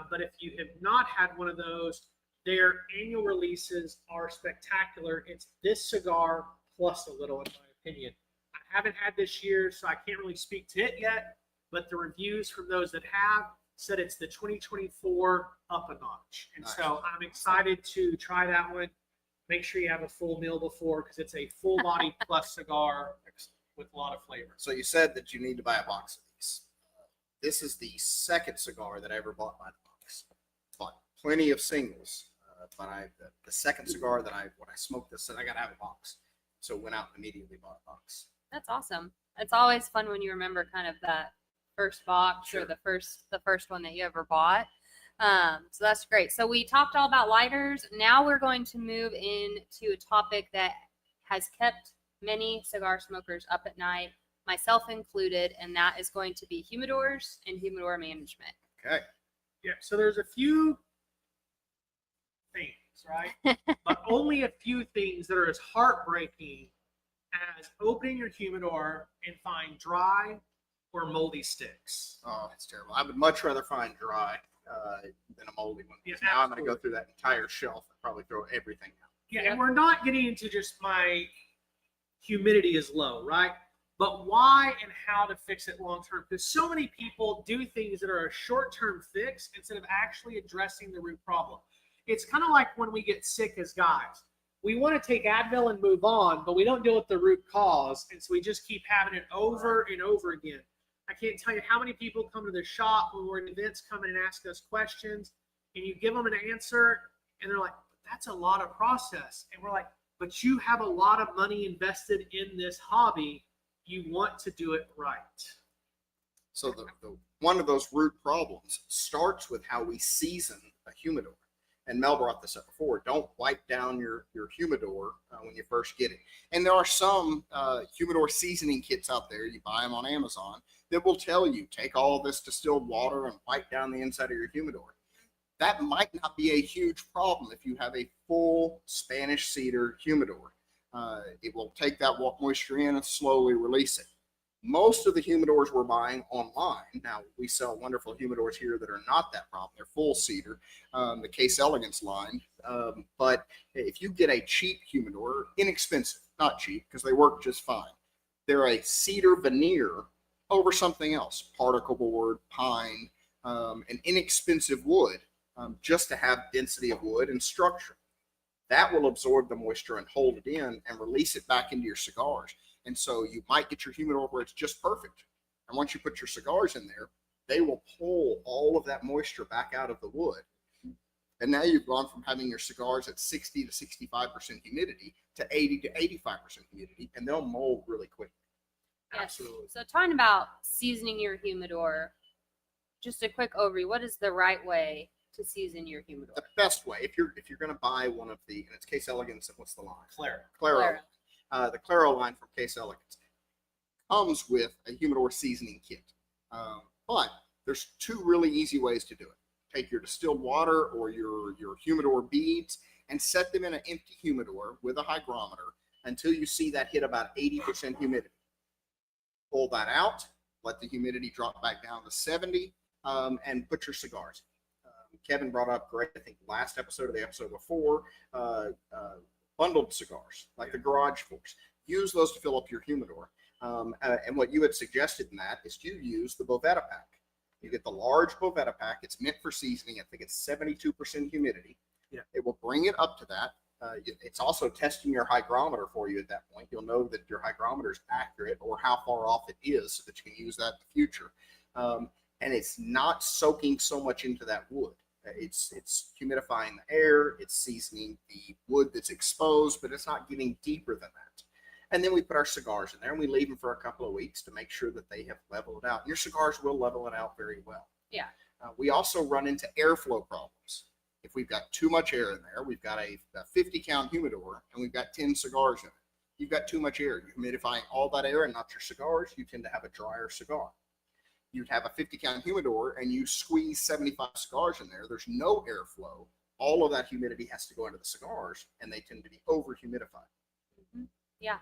But if you have not had one of those, their annual releases are spectacular. It's this cigar plus a little, in my opinion. I haven't had this year, so I can't really speak to it yet. But the reviews from those that have said it's the 2024 up a notch. And Nice. so I'm excited to try that one. Make sure you have a full meal before, because it's a full body plus cigar with a lot of flavor. So you said that you need to buy a box of these. This is the second cigar that I ever bought by the box. Bought plenty of singles, but the second cigar that when I smoked this, I got to have a box. So went out and immediately bought a box. that's awesome. It's always fun when you remember kind of that first box Sure. or the first one that you ever bought. So that's great. So we talked all about lighters. Now we're going to move into a topic that has kept many cigar smokers up at night, myself included, and that is going to be humidors and humidor management. Okay. Yeah, so there's a few things, right? But only a few things that are as heartbreaking as opening your humidor and find dry or moldy sticks. Oh, that's terrible. I would much rather find dry than a moldy one. Yes, Now I'm going to go absolutely. through that entire shelf and probably throw everything out. Yeah, and we're not getting into just my humidity is low, right? But why and how to fix it long term. Because so many people do things that are a short term fix instead of actually addressing the root problem. It's kind of like when we get sick as guys. We want to take Advil and move on, but we don't deal with the root cause. And so we just keep having it over and over again. I can't tell you how many people come to the shop when we're at events, come in and ask us questions, and you give them an answer, and they're like, that's a lot of process. And we're like, but you have a lot of money invested in this hobby. You want to do it right. So the one of those root problems starts with how we season a humidor. And Mel brought this up before. Don't wipe down your humidor when you first get it. And there are some humidor seasoning kits out there. You buy them on Amazon that will tell you, take all this distilled water and wipe down the inside of your humidor. That might not be a huge problem if you have a full Spanish cedar humidor. It will take that moisture in and slowly release it. Most of the humidors we're buying online, now we sell wonderful humidors here that are not that problem. They're full cedar, the Case Elegance line. But if you get a cheap humidor, inexpensive, not cheap, because they work just fine. They're a cedar veneer over something else, particle board, pine, an inexpensive wood, just to have density of wood and structure. That will absorb the moisture and hold it in and release it back into your cigars. And so you might get your humidor where it's just perfect. And once you put your cigars in there, they will pull all of that moisture back out of the wood. And now you've gone from having your cigars at 60 to 65% humidity to 80 to 85% humidity, and they'll mold really quickly. Yes. Absolutely. So talking about seasoning your humidor, just a quick overview. What is the right way to season your humidor? The best way, if you're going to buy one of the, and it's Case Elegance, and what's the line? Claro. Claro. The Claro line from Case Elegance comes with a humidor seasoning kit. But there's two really easy ways to do it. Take your distilled water or your humidor beads and set them in an empty humidor with a hygrometer until you see that hit about 80% humidity. Pull that out, let the humidity drop back down to 70, and put your cigars in. Kevin brought up great, I think, last episode or the episode before, bundled cigars, like the Garage Force. Use those to fill up your humidor. And what you had suggested in that is you use the Bovetta pack. You get the large Bovetta pack. It's meant for seasoning. I think it's 72% humidity. Yeah. It will bring it up to that. It's also testing your hygrometer for you at that point. You'll know that your hygrometer is accurate or how far off it is so that you can use that in the future. And it's not soaking so much into that wood. It's humidifying the air, it's seasoning the wood that's exposed, but it's not getting deeper than that. And then we put our cigars in there and we leave them for a couple of weeks to make sure that they have leveled out. And your cigars will level it out very well. Yeah. We also run into airflow problems. If we've got too much air in there, we've got a 50 count humidor and we've got 10 cigars in it. You've got too much air. You're humidifying all that air and not your cigars. You tend to have a drier cigar. You'd have a 50 count humidor and you squeeze 75 cigars in there. There's no airflow. All of that humidity has to go into the cigars and they tend to be over humidified. Mm-hmm. Yeah.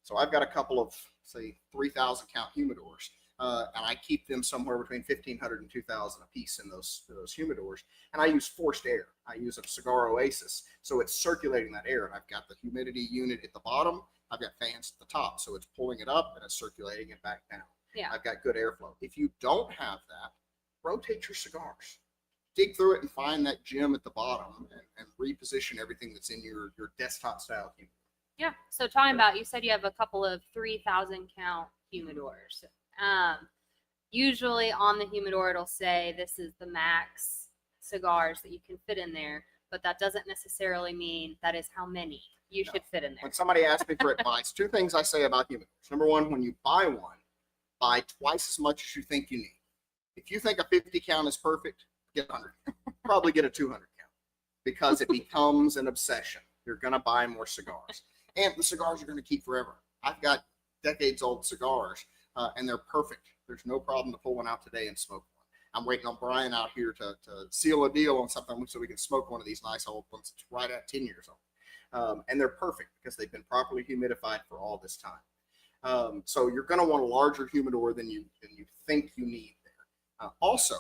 So I've got a couple of, say, 3,000 count humidors, and I keep them somewhere between 1,500 and 2,000 a piece in those humidors. And I use forced air. I use a Cigar Oasis. So it's circulating that air. And I've got the humidity unit at the bottom. I've got fans at the top. So it's pulling it up and it's circulating it back down. Yeah. I've got good airflow. If you don't have that, rotate your cigars. Dig through it and find that gem at the bottom and reposition everything that's in your desktop style humidor. Yeah. So talking about, you said you have a couple of 3,000 count humidors. Usually on the humidor, it'll say this is the max cigars that you can fit in there, but that doesn't necessarily mean that is how many you should fit in there. When somebody asks me for advice, two things I say about humidors. Number one, when you buy one, buy twice as much as you think you need. If you think a 50 count is perfect, get 100. Probably get a 200 count because it becomes an obsession. You're going to buy more cigars. And the cigars are going to keep forever. I've got decades old cigars, and they're perfect. There's no problem to pull one out today and smoke one. I'm waiting on Brian out here to seal a deal on something so we can smoke one of these nice old ones. It's right at 10 years old. And they're perfect because they've been properly humidified for all this time. So you're going to want a larger humidor than you think you need there. Also,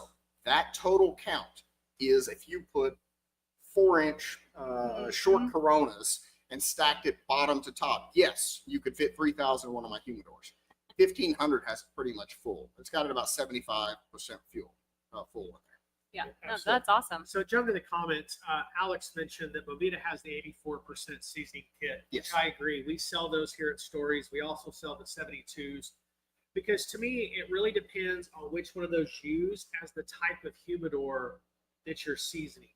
that total count is if you put 4-inch short Coronas and stacked it bottom to top. Yes, you could fit 3,000 in one of my humidors. 1,500 has it pretty much full. It's got it about 75% full in there. Yeah, no, that's awesome. So jump to the comments. Alex mentioned that Bovetta has the 84% seasoning kit, Yes. which I agree. We sell those here at Stories. We also sell the 72s. Because to me, it really depends on which one of those you use as the type of humidor that you're seasoning.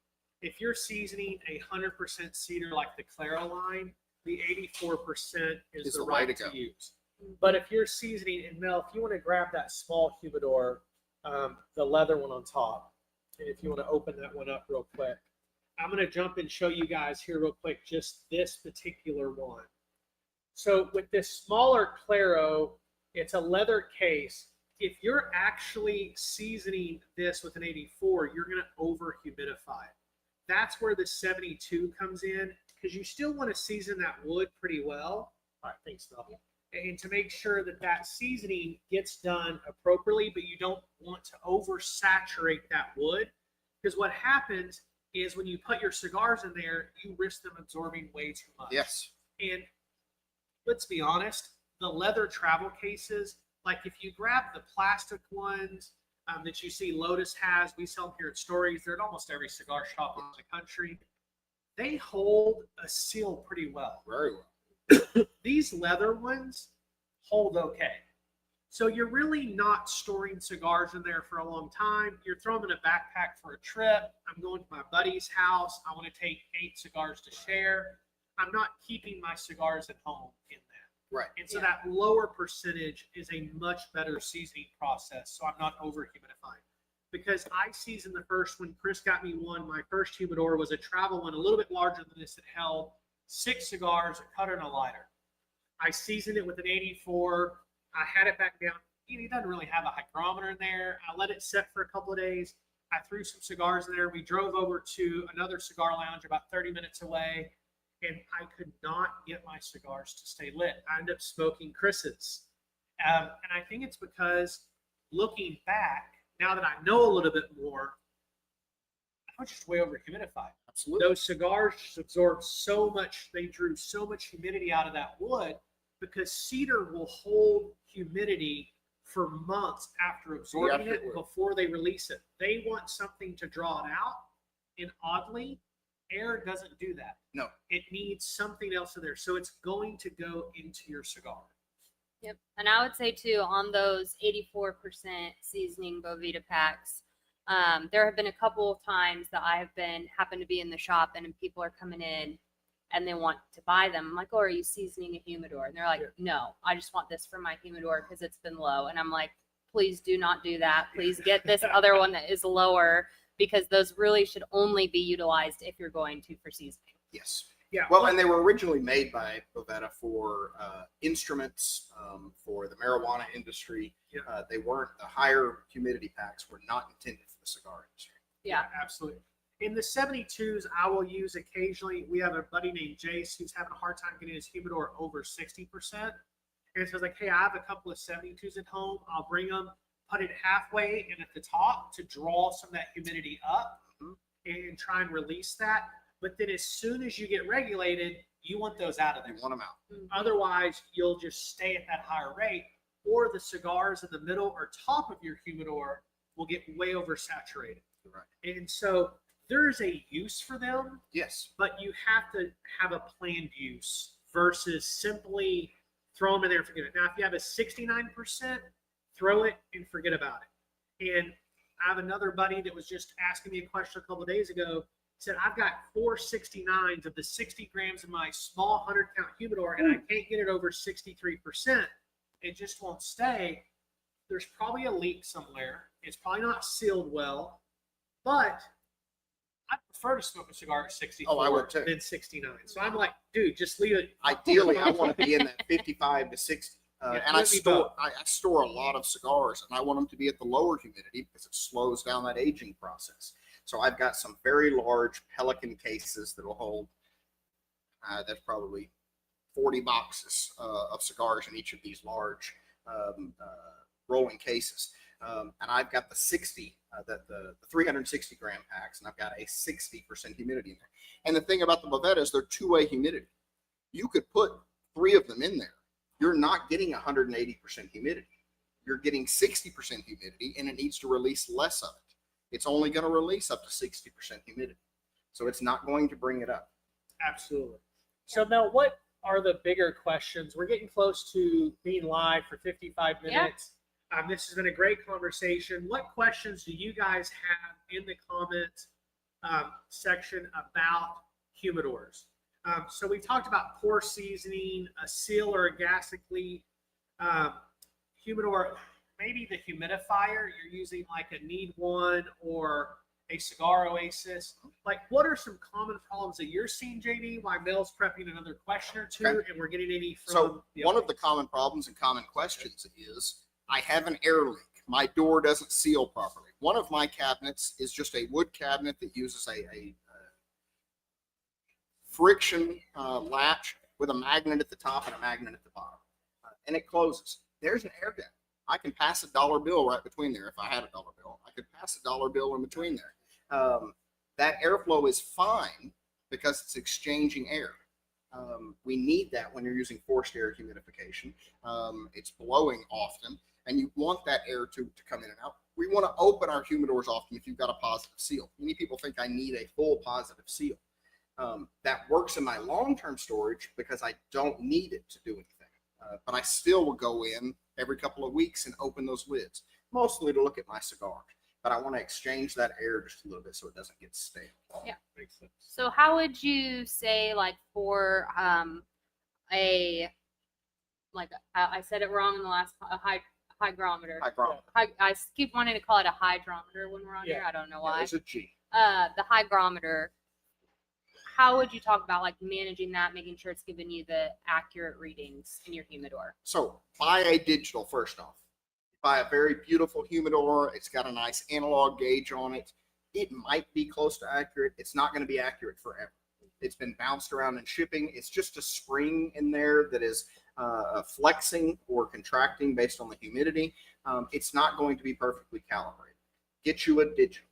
If you're seasoning a 100% cedar like the Claro line, the 84% is the right to use. But if you're seasoning, and Mel, if you want to grab that small humidor, the leather one on top, and if you want to open that one up real quick, I'm going to jump and show you guys here real quick just this particular one. So with this smaller Claro, it's a leather case. If you're actually seasoning this with an 84, you're going to over humidify it. That's where the 72 comes in, because you still want to season that wood pretty well. All right, thanks, Mel. And to make sure that that seasoning gets done appropriately, but you don't want to oversaturate that wood, because what happens is when you put your cigars in there, you risk them absorbing way too much. Yes. And let's be honest, the leather travel cases, like if you grab the plastic ones that you see Lotus has, we sell them here at Stories. They're at almost every cigar shop in the country. They hold a seal pretty well. Very well. These leather ones hold okay. So you're really not storing cigars in there for a long time. You're throwing them in a backpack for a trip. I'm going to my buddy's house. I want to take 8 cigars to share. I'm not keeping my cigars at home in that. Right. And so that lower percentage is a much better seasoning process. So I'm not over humidifying. Because I seasoned the first one. Chris got me one. My first humidor was a travel one, a little bit larger than this. It held 6 cigars, a cutter, and a lighter. I seasoned it with an 84. I had it back down. It doesn't really have a hygrometer in there. I let it set for a couple of days. I threw some cigars in there. We drove over to another cigar lounge about 30 minutes away, and I could not get my cigars to stay lit. I ended up smoking Chris's. And I think it's because looking back, now that I know a little bit more, I was just way over humidified. Absolutely. Those cigars absorbed so much, they drew so much humidity out of that wood, because cedar will hold humidity for months after absorbing it before they release it. They want something to draw it out, and oddly, air doesn't do that. No. It needs something else in there, so it's going to go into your cigar. Yep. And I would say too, on those 84% seasoning Bovita packs, there have been a couple of times that I have happened to be in the shop and people are coming in and they want to buy them. I'm like, oh, are you seasoning a humidor? And they're like, no, I just want this for my humidor because it's been low. And I'm like, please do not do that. Please get this other one that is lower, because those really should only be utilized if you're going to for seasoning. Yes. Yeah. Well, and they were originally made by Bovetta for instruments, for the marijuana industry. Yeah. They weren't, the higher humidity packs were not intended for the cigar industry. Yeah. Absolutely. In the 72s, I will use occasionally. We have a buddy named Jace who's having a hard time getting his humidor over 60%. And so it's like, hey, I have a couple of 72s at home. I'll bring them, put it halfway and at the top to draw some of that humidity up and try and release that. But then as soon as you get regulated, you want those out of there. You want them out. Otherwise, you'll just stay at that higher rate, or the cigars in the middle or top of your humidor will get way oversaturated. Right. And so there's a use for them. Yes. But you have to have a planned use versus simply throw them in there and forget it. Now, if you have a 69%, throw it and forget about it. And I have another buddy that was just asking me a question a couple of days ago. Said, I've got 4 69s of the 60 grams in my small 100 count humidor, and I can't get it over 63%. It just won't stay. There's probably a leak somewhere. It's probably not sealed well, but I prefer to smoke a cigar at 64 than 69. So I'm like, dude, just leave it. Ideally, I want to be in that 55 to 60. Yeah, and I store a lot of cigars, and I want them to be at the lower humidity because it slows down that aging process. So I've got some very large Pelican cases that will hold, that's probably 40 boxes of cigars in each of these large rolling cases. And I've got the 60, the 360 gram packs, and I've got a 60% humidity in there. And the thing about the Bovetta is they're two-way humidity. You could put 3 of them in there. You're not getting 180% humidity. You're getting 60% humidity, and it needs to release less of it. It's only going to release up to 60% humidity. So it's not going to bring it up. Absolutely. So Mel, what are the bigger questions? We're getting close to being live for 55 minutes. This has been a great conversation. What questions do you guys have in the comments section about humidors? So we talked about pour seasoning, a seal or a gasically humidor, maybe the humidifier. You're using like a Need One or a Cigar Oasis. Like, what are some common problems that you're seeing, JD? While Mel's prepping another question or two, and we're getting any from. So one of the common problems and common questions is, I have an air leak. My door doesn't seal properly. One of my cabinets is just a wood cabinet that uses a friction latch with a magnet at the top and a magnet at the bottom, and it closes. There's an air gap. I can pass a dollar bill right between there. If I had a dollar bill, I could pass a dollar bill in between there. That airflow is fine because it's exchanging air. We need that when you're using forced air humidification. It's blowing often, and you want that air to come in and out. We want to open our humidors often if you've got a positive seal. Many people think I need a full positive seal. That works in my long-term storage because I don't need it to do anything. But I still will go in every couple of weeks and open those lids, mostly to look at my cigars. But I want to exchange that air just a little bit so it doesn't get stale. Yeah. Makes sense. So how would you say, like, for I said it wrong in the last hygrometer. I keep wanting to call it a hydrometer when we're on here. I don't know why. There's a G. The hygrometer. How would you talk about like managing that, making sure it's giving you the accurate readings in your humidor? So buy a digital first off. Buy a very beautiful humidor. It's got a nice analog gauge on it. It might be close to accurate. It's not going to be accurate forever. It's been bounced around in shipping. It's just a spring in there that is flexing or contracting based on the humidity. It's not going to be perfectly calibrated. Get you a digital.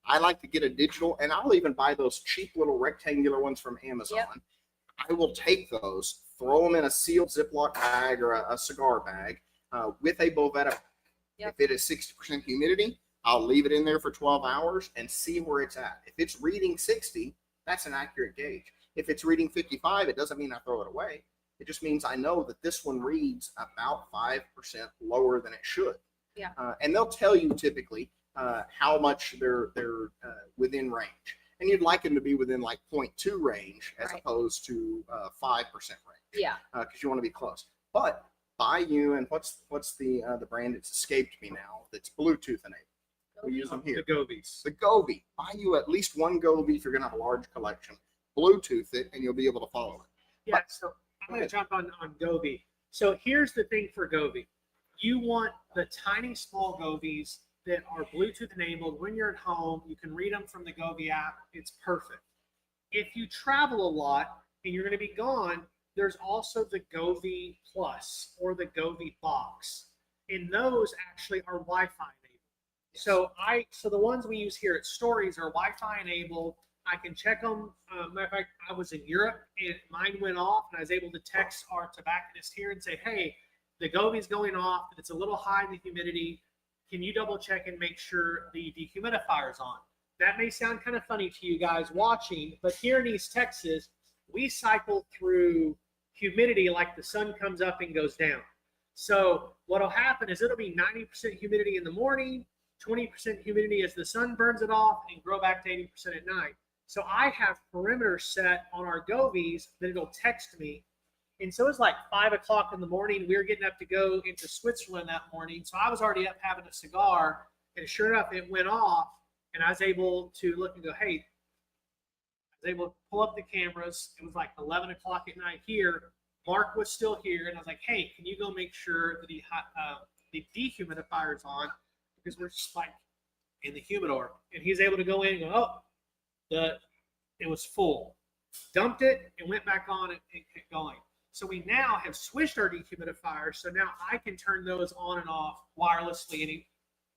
I like to get a digital, and I'll even buy those cheap little rectangular ones from Amazon. Yep. I will take those, throw them in a sealed Ziploc bag or a cigar bag with a Bovetta bag. Yep. If it is 60% humidity, I'll leave it in there for 12 hours and see where it's at. If it's reading 60, that's an accurate gauge. If it's reading 55, it doesn't mean I throw it away. It just means I know that this one reads about 5% lower than it should. Yeah. And they'll tell you typically how much they're within range, and you'd like them to be within like 0.2 range as opposed to 5% range. Yeah. Because you want to be close. But buy you, and what's the brand? It's escaped me now. That's Bluetooth enabled. We use them here. The Govies. The Govee. Buy you at least one Govee if you're going to have a large collection. Bluetooth it, and you'll be able to follow it. Yeah. So I'm going to jump on Govee. So here's the thing for Govee. You want the tiny small Govies that are Bluetooth enabled. When you're at home, you can read them from the Govee app. It's perfect. If you travel a lot and you're going to be gone, there's also the Govee Plus or the Govee Box, and those actually are Wi-Fi enabled. So the ones we use here at Stories are Wi-Fi enabled. I can check them. Matter of fact, I was in Europe and mine went off, and I was able to text our tobacconist here and say, "Hey, the Govee's going off. It's a little high in the humidity. Can you double check and make sure the dehumidifier's on?" That may sound kind of funny to you guys watching, but here in East Texas, we cycle through humidity like the sun comes up and goes down. So what'll happen is it'll be 90% humidity in the morning, 20% humidity as the sun burns it off, and grow back to 80% at night. So I have perimeters set on our Govies that it'll text me. And so it's like 5 o'clock in the morning. We were getting up to go into Switzerland that morning. So I was already up having a cigar. And sure enough, it went off. And I was able to look and go, hey, I was able to pull up the cameras. It was like 11 o'clock at night here. Mark was still here. And I was like, hey, can you go make sure that the dehumidifier is on? Because we're just like in the humidor. And he's able to go in and go, it was full. Dumped it and went back on and kept going. So we now have switched our dehumidifiers, so now I can turn those on and off wirelessly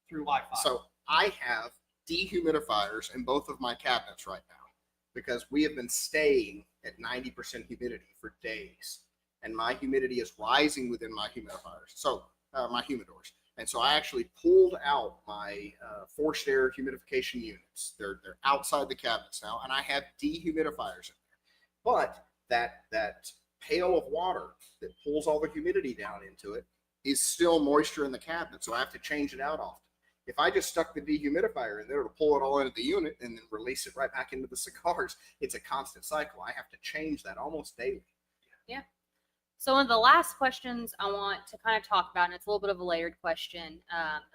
through Wi-Fi. So I have dehumidifiers in both of my cabinets right now because we have been staying at 90% humidity for days, and my humidity is rising within my humidifiers. So my humidors. And so I actually pulled out my forced air humidification units. They're outside the cabinets now, and I have dehumidifiers in there. But that pail of water that pulls all the humidity down into it is still moisture in the cabinet, so I have to change it out often. If I just stuck the dehumidifier in there to pull it all into the unit and then release it right back into the cigars, it's a constant cycle. I have to change that almost daily. Yeah. So one of the last questions I want to kind of talk about, and it's a little bit of a layered question,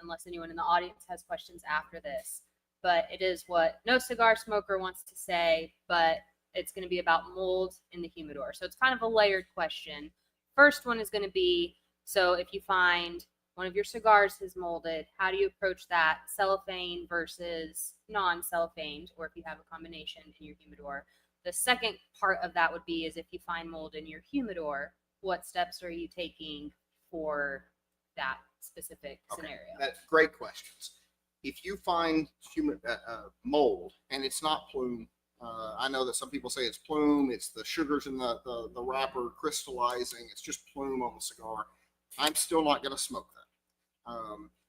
unless anyone in the audience has questions after this, but it is what no cigar smoker wants to say, but it's going to be about mold in the humidor. So it's kind of a layered question. First one is going to be, so if you find one of your cigars has molded, how do you approach that, cellophane versus non-cellophane, or if you have a combination in your humidor? The second part of that would be is if you find mold in your humidor, what steps are you taking for that specific scenario? That's great questions. If you find mold and it's not plume, I know that some people say it's plume, it's the sugars in the wrapper crystallizing, it's just plume on the cigar, I'm still not going to smoke that.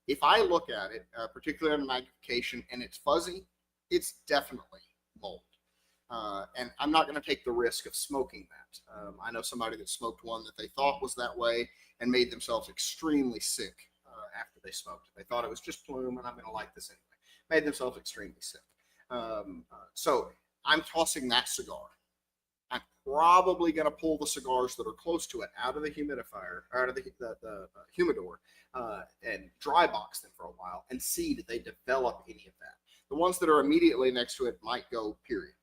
If I look at it, particularly under magnification, and it's fuzzy, it's definitely mold. And I'm not going to take the risk of smoking that. I know somebody that smoked one that they thought was that way and made themselves extremely sick after they smoked it. They thought it was just plume and I'm going to like this anyway. Made themselves extremely sick. So I'm tossing that cigar. I'm probably going to pull the cigars that are close to it out of the humidifier, or out of the humidor, and dry box them for a while and see did they develop any of that. The ones that are immediately next to it might go, period.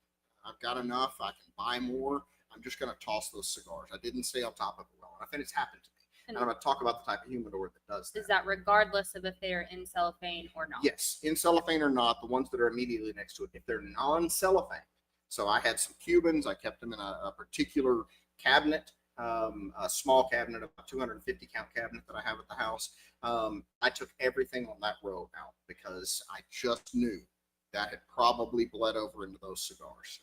I've got enough. I can buy more. I'm just going to toss those cigars. I didn't stay on top of it well enough, and it's happened to me. And I'm going to talk about the type of humidor that does that. Is that regardless of if they're in cellophane or not? Yes, in cellophane or not, the ones that are immediately next to it. If they're non-cellophane, so I had some Cubans. I kept them in a particular cabinet, a small cabinet, about 250 count cabinet that I have at the house. I took everything on that row out because I just knew that had probably bled over into those cigars.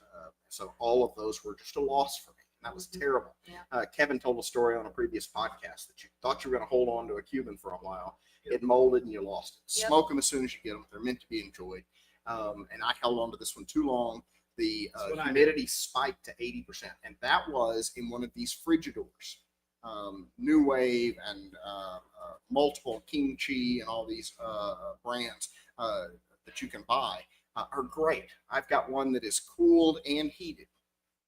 So all of those were just a loss for me. And that was terrible. Yeah. Kevin told a story on a previous podcast that you thought you were going to hold on to a Cuban for a while. It molded and you lost it. Yep. Smoke them as soon as you get them. They're meant to be enjoyed. And I held on to this one too long. The humidity spiked to 80%. And that was in one of these frigidors. New Wave and multiple King Chi and all these brands that you can buy are great. I've got one that is cooled and heated.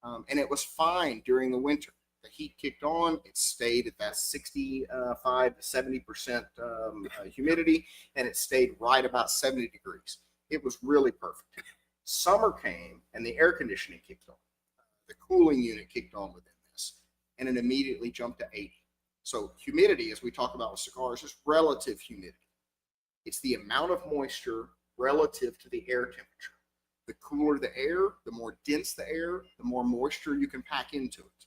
And it was fine during the winter. The heat kicked on. It stayed at that 65 to 70% humidity, and it stayed right about 70 degrees. It was really perfect. Summer came, and the air conditioning kicked on. The cooling unit kicked on within this, and it immediately jumped to 80. So humidity, as we talk about with cigars, is relative humidity. It's the amount of moisture relative to the air temperature. The cooler the air, the more dense the air, the more moisture you can pack into it.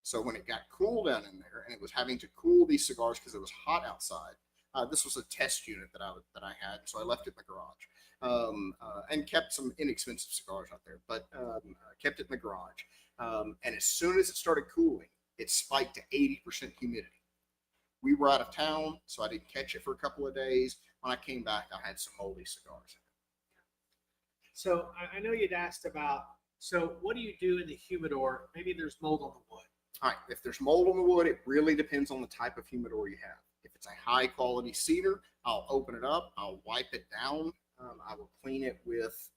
So when it got cool down in there, and it was having to cool these cigars because it was hot outside, this was a test unit that I had, so I left it in the garage and kept some inexpensive cigars out there, but kept it in the garage. And as soon as it started cooling, it spiked to 80% humidity. We were out of town, so I didn't catch it for a couple of days. When I came back, I had some moldy cigars. So I know you'd asked about, so what do you do in the humidor? Maybe there's mold on the wood. All right, if there's mold on the wood, it really depends on the type of humidor you have. If it's a high quality cedar, I'll open it up, I'll wipe it down, I will clean it with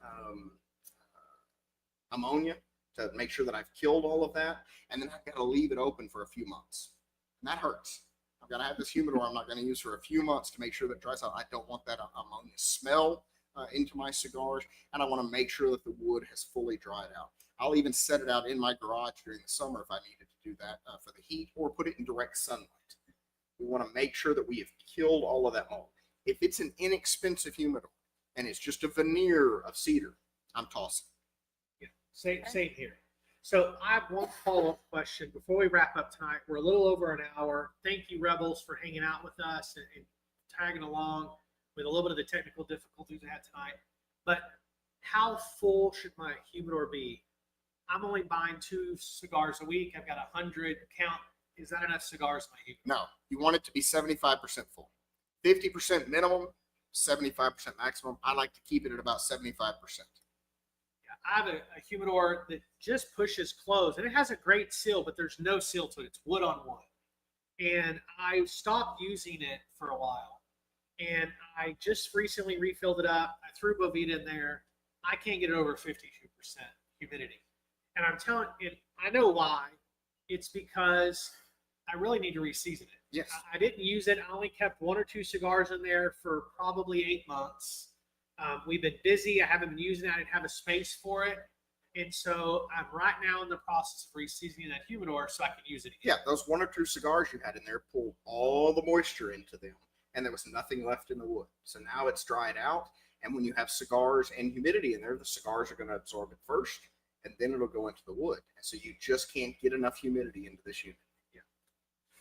ammonia to make sure that I've killed all of that, and then I've got to leave it open for a few months. And that hurts. I've got to have this humidor I'm not going to use for a few months to make sure that it dries out. I don't want that ammonia smell into my cigars, and I want to make sure that the wood has fully dried out. I'll even set it out in my garage during the summer if I needed to do that for the heat, or put it in direct sunlight. We want to make sure that we have killed all of that mold. If it's an inexpensive humidor and it's just a veneer of cedar, I'm tossing. Yeah, same here. So I have one follow-up question before we wrap up tonight. We're a little over an hour. Thank you, Rebels, for hanging out with us and tagging along with a little bit of the technical difficulties I had tonight. But how full should my humidor be? I'm only buying 2 cigars a week. I've got 100 count. Is that enough cigars in my humidor? No, you want it to be 75% full. 50% minimum, 75% maximum. I like to keep it at about 75%. Yeah. I have a humidor that just pushes closed, and it has a great seal, but there's no seal to it. It's wood on wood. And I stopped using it for a while. And I just recently refilled it up. I threw Bovita in there. I can't get it over 52% humidity. And I'm telling you, I know why. It's because I really need to reseason it. Yes. I didn't use it. I only kept 1 or 2 cigars in there for probably 8 months. We've been busy. I haven't been using it. I didn't have a space for it. And so I'm right now in the process of reseasoning that humidor so I can use it again. Yeah, those 1 or 2 cigars you had in there pulled all the moisture into them, and there was nothing left in the wood. So now it's dried out, and when you have cigars and humidity in there, the cigars are going to absorb it first, and then it'll go into the wood. And so you just can't get enough humidity into this unit. Yeah.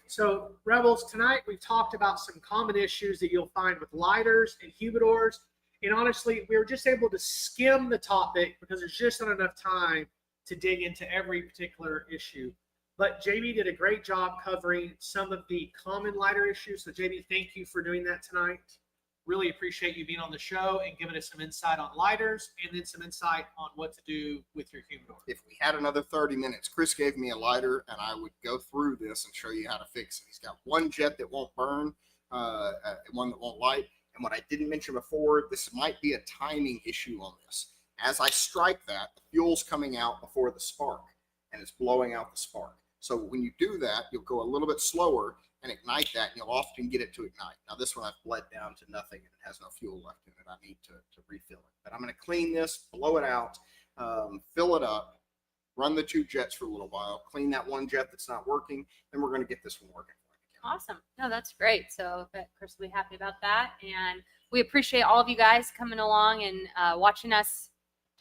So, Rebels, tonight we've talked about some common issues that you'll find with lighters and humidors. And honestly, we were just able to skim the topic because there's just not enough time to dig into every particular issue. But JB did a great job covering some of the common lighter issues. So JB, thank you for doing that tonight. Really appreciate you being on the show and giving us some insight on lighters and then some insight on what to do with your humidor. If we had another 30 minutes, Chris gave me a lighter, and I would go through this and show you how to fix it. He's got one jet that won't burn, one that won't light. And what I didn't mention before, this might be a timing issue on this. As I strike that, the fuel's coming out before the spark, and it's blowing out the spark. So when you do that, you'll go a little bit slower and ignite that, and you'll often get it to ignite. Now, this one I've bled down to nothing, and it has no fuel left in it. I need to refill it. But I'm going to clean this, blow it out, fill it up, run the 2 jets for a little while, clean that one jet that's not working, then we're going to get this one working. Awesome. No, that's great. So Chris will be happy about that. And we appreciate all of you guys coming along and watching us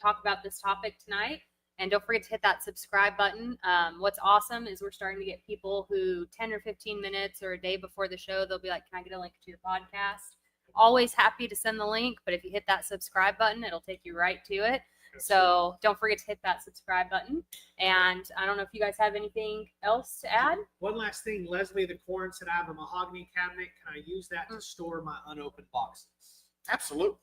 talk about this topic tonight. And don't forget to hit that subscribe button. What's awesome is we're starting to get people who 10 or 15 minutes or a day before the show, they'll be like, can I get a link to your podcast? Always happy to send the link. But if you hit that subscribe button, it'll take you right to it. So don't forget to hit that subscribe button. And I don't know if you guys have anything else to add. One last thing, Leslie the Corn said I have a mahogany cabinet. Can I use that to store my unopened boxes? Absolutely.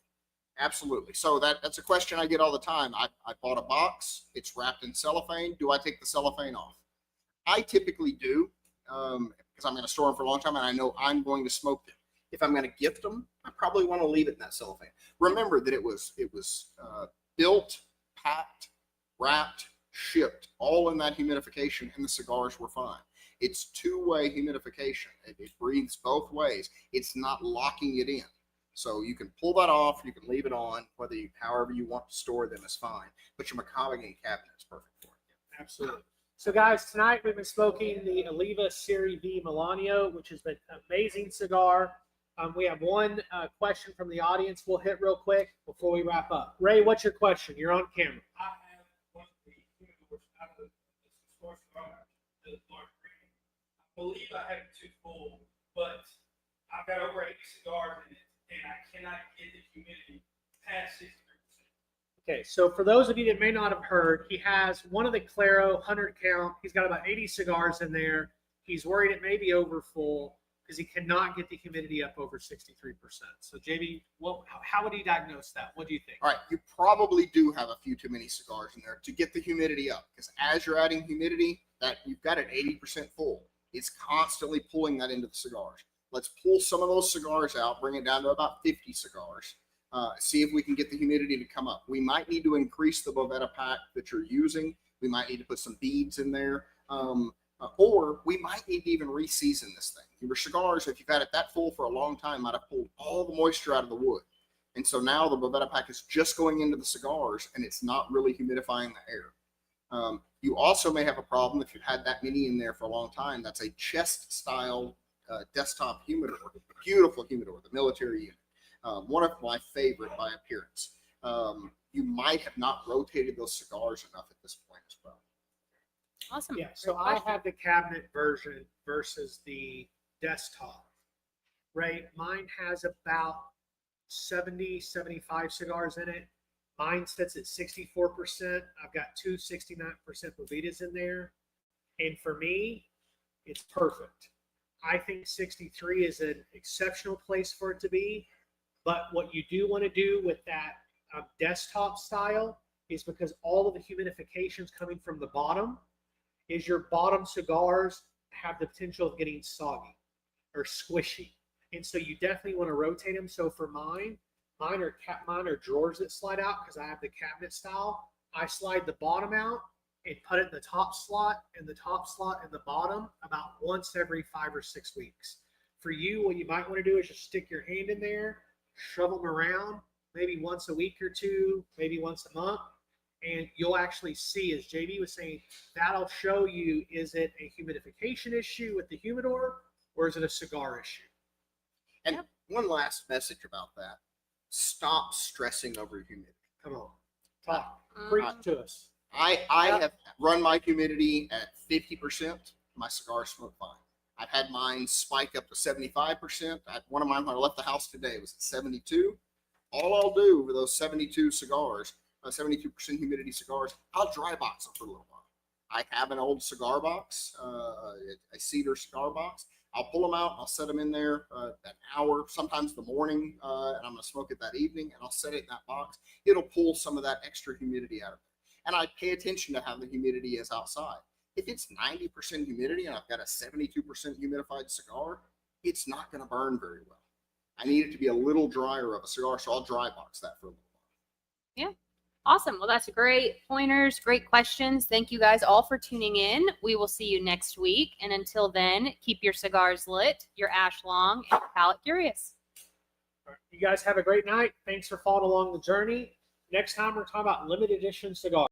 Absolutely. So that's a question I get all the time. I bought a box. It's wrapped in cellophane. Do I take the cellophane off? I typically do because I'm going to store them for a long time, and I know I'm going to smoke them. If I'm going to gift them, I probably want to leave it in that cellophane. Remember that it was built, packed, wrapped, shipped, all in that humidification, and the cigars were fine. It's two-way humidification. It breathes both ways. It's not locking it in. So you can pull that off, you can leave it on, however you want to store them is fine. But your mahogany cabinet is perfect for it. Absolutely. So guys, tonight we've been smoking the Oliva Serie V Milanio, which has been an amazing cigar. We have one question from the audience we'll hit real quick before we wrap up. Ray, what's your question? You're on camera. I have one of the humidors out of the store cigar, the large green. I believe I have it too full, but I've got over 80 cigars in it, and I cannot get the humidity past 63%. Okay, so for those of you that may not have heard, he has one of the Claro 100 count. He's got about 80 cigars in there. He's worried it may be over full because he cannot get the humidity up over 63%. So JB, how would he diagnose that? What do you think? All right, you probably do have a few too many cigars in there to get the humidity up, because as you're adding humidity, that you've got it 80% full. It's constantly pulling that into the cigars. Let's pull some of those cigars out, bring it down to about 50 cigars. See if we can get the humidity to come up. We might need to increase the Bovetta pack that you're using. We might need to put some beads in there. Or we might need to even reseason this thing. Your cigars, if you've had it that full for a long time, might have pulled all the moisture out of the wood. And so now the Bovetta pack is just going into the cigars, and it's not really humidifying the air. You also may have a problem if you've had that many in there for a long time. That's a chest-style desktop humidor. Beautiful humidor, the military unit. One of my favorite by appearance. You might have not rotated those cigars enough at this point as well. Awesome. Yeah, so I have the cabinet version versus the desktop. Right, mine has about 70, 75 cigars in it. Mine sits at 64%. I've got 69% Bovitas in there. And for me, it's perfect. I think 63 is an exceptional place for it to be. But what you do want to do with that desktop style is because all of the humidifications coming from the bottom is your bottom cigars have the potential of getting soggy or squishy. And so you definitely want to rotate them. So for mine are drawers that slide out because I have the cabinet style. I slide the bottom out and put it in the top slot and the top slot and the bottom about once every 5 or 6 weeks. For you, what you might want to do is just stick your hand in there, shove them around, maybe once a week or two, maybe once a month, and you'll actually see, as JB was saying, that'll show you, is it a humidification issue with the humidor or is it a cigar issue? And one last message about that. Stop stressing over humidity. Come on, talk, preach to us. I have run my humidity at 50%. My cigars smoke fine. I've had mine spike up to 75%. I had one of mine when I left the house today was at 72. All I'll do with those 72 cigars, 72% humidity cigars, I'll dry box them for a little while. I have an old cigar box, a cedar cigar box. I'll pull them out and I'll set them in there an hour, sometimes the morning, and I'm going to smoke it that evening, and I'll set it in that box. It'll pull some of that extra humidity out of it. And I pay attention to how the humidity is outside. If it's 90% humidity and I've got a 72% humidified cigar, it's not going to burn very well. I need it to be a little drier of a cigar, so I'll dry box that for a little while. Yeah. Awesome. Well, that's great pointers, great questions. Thank you guys all for tuning in. We will see you next week. And until then, keep your cigars lit, your ash long, and your palate curious. All right. You guys have a great night. Thanks for following along the journey. Next time, we're talking about limited edition cigars.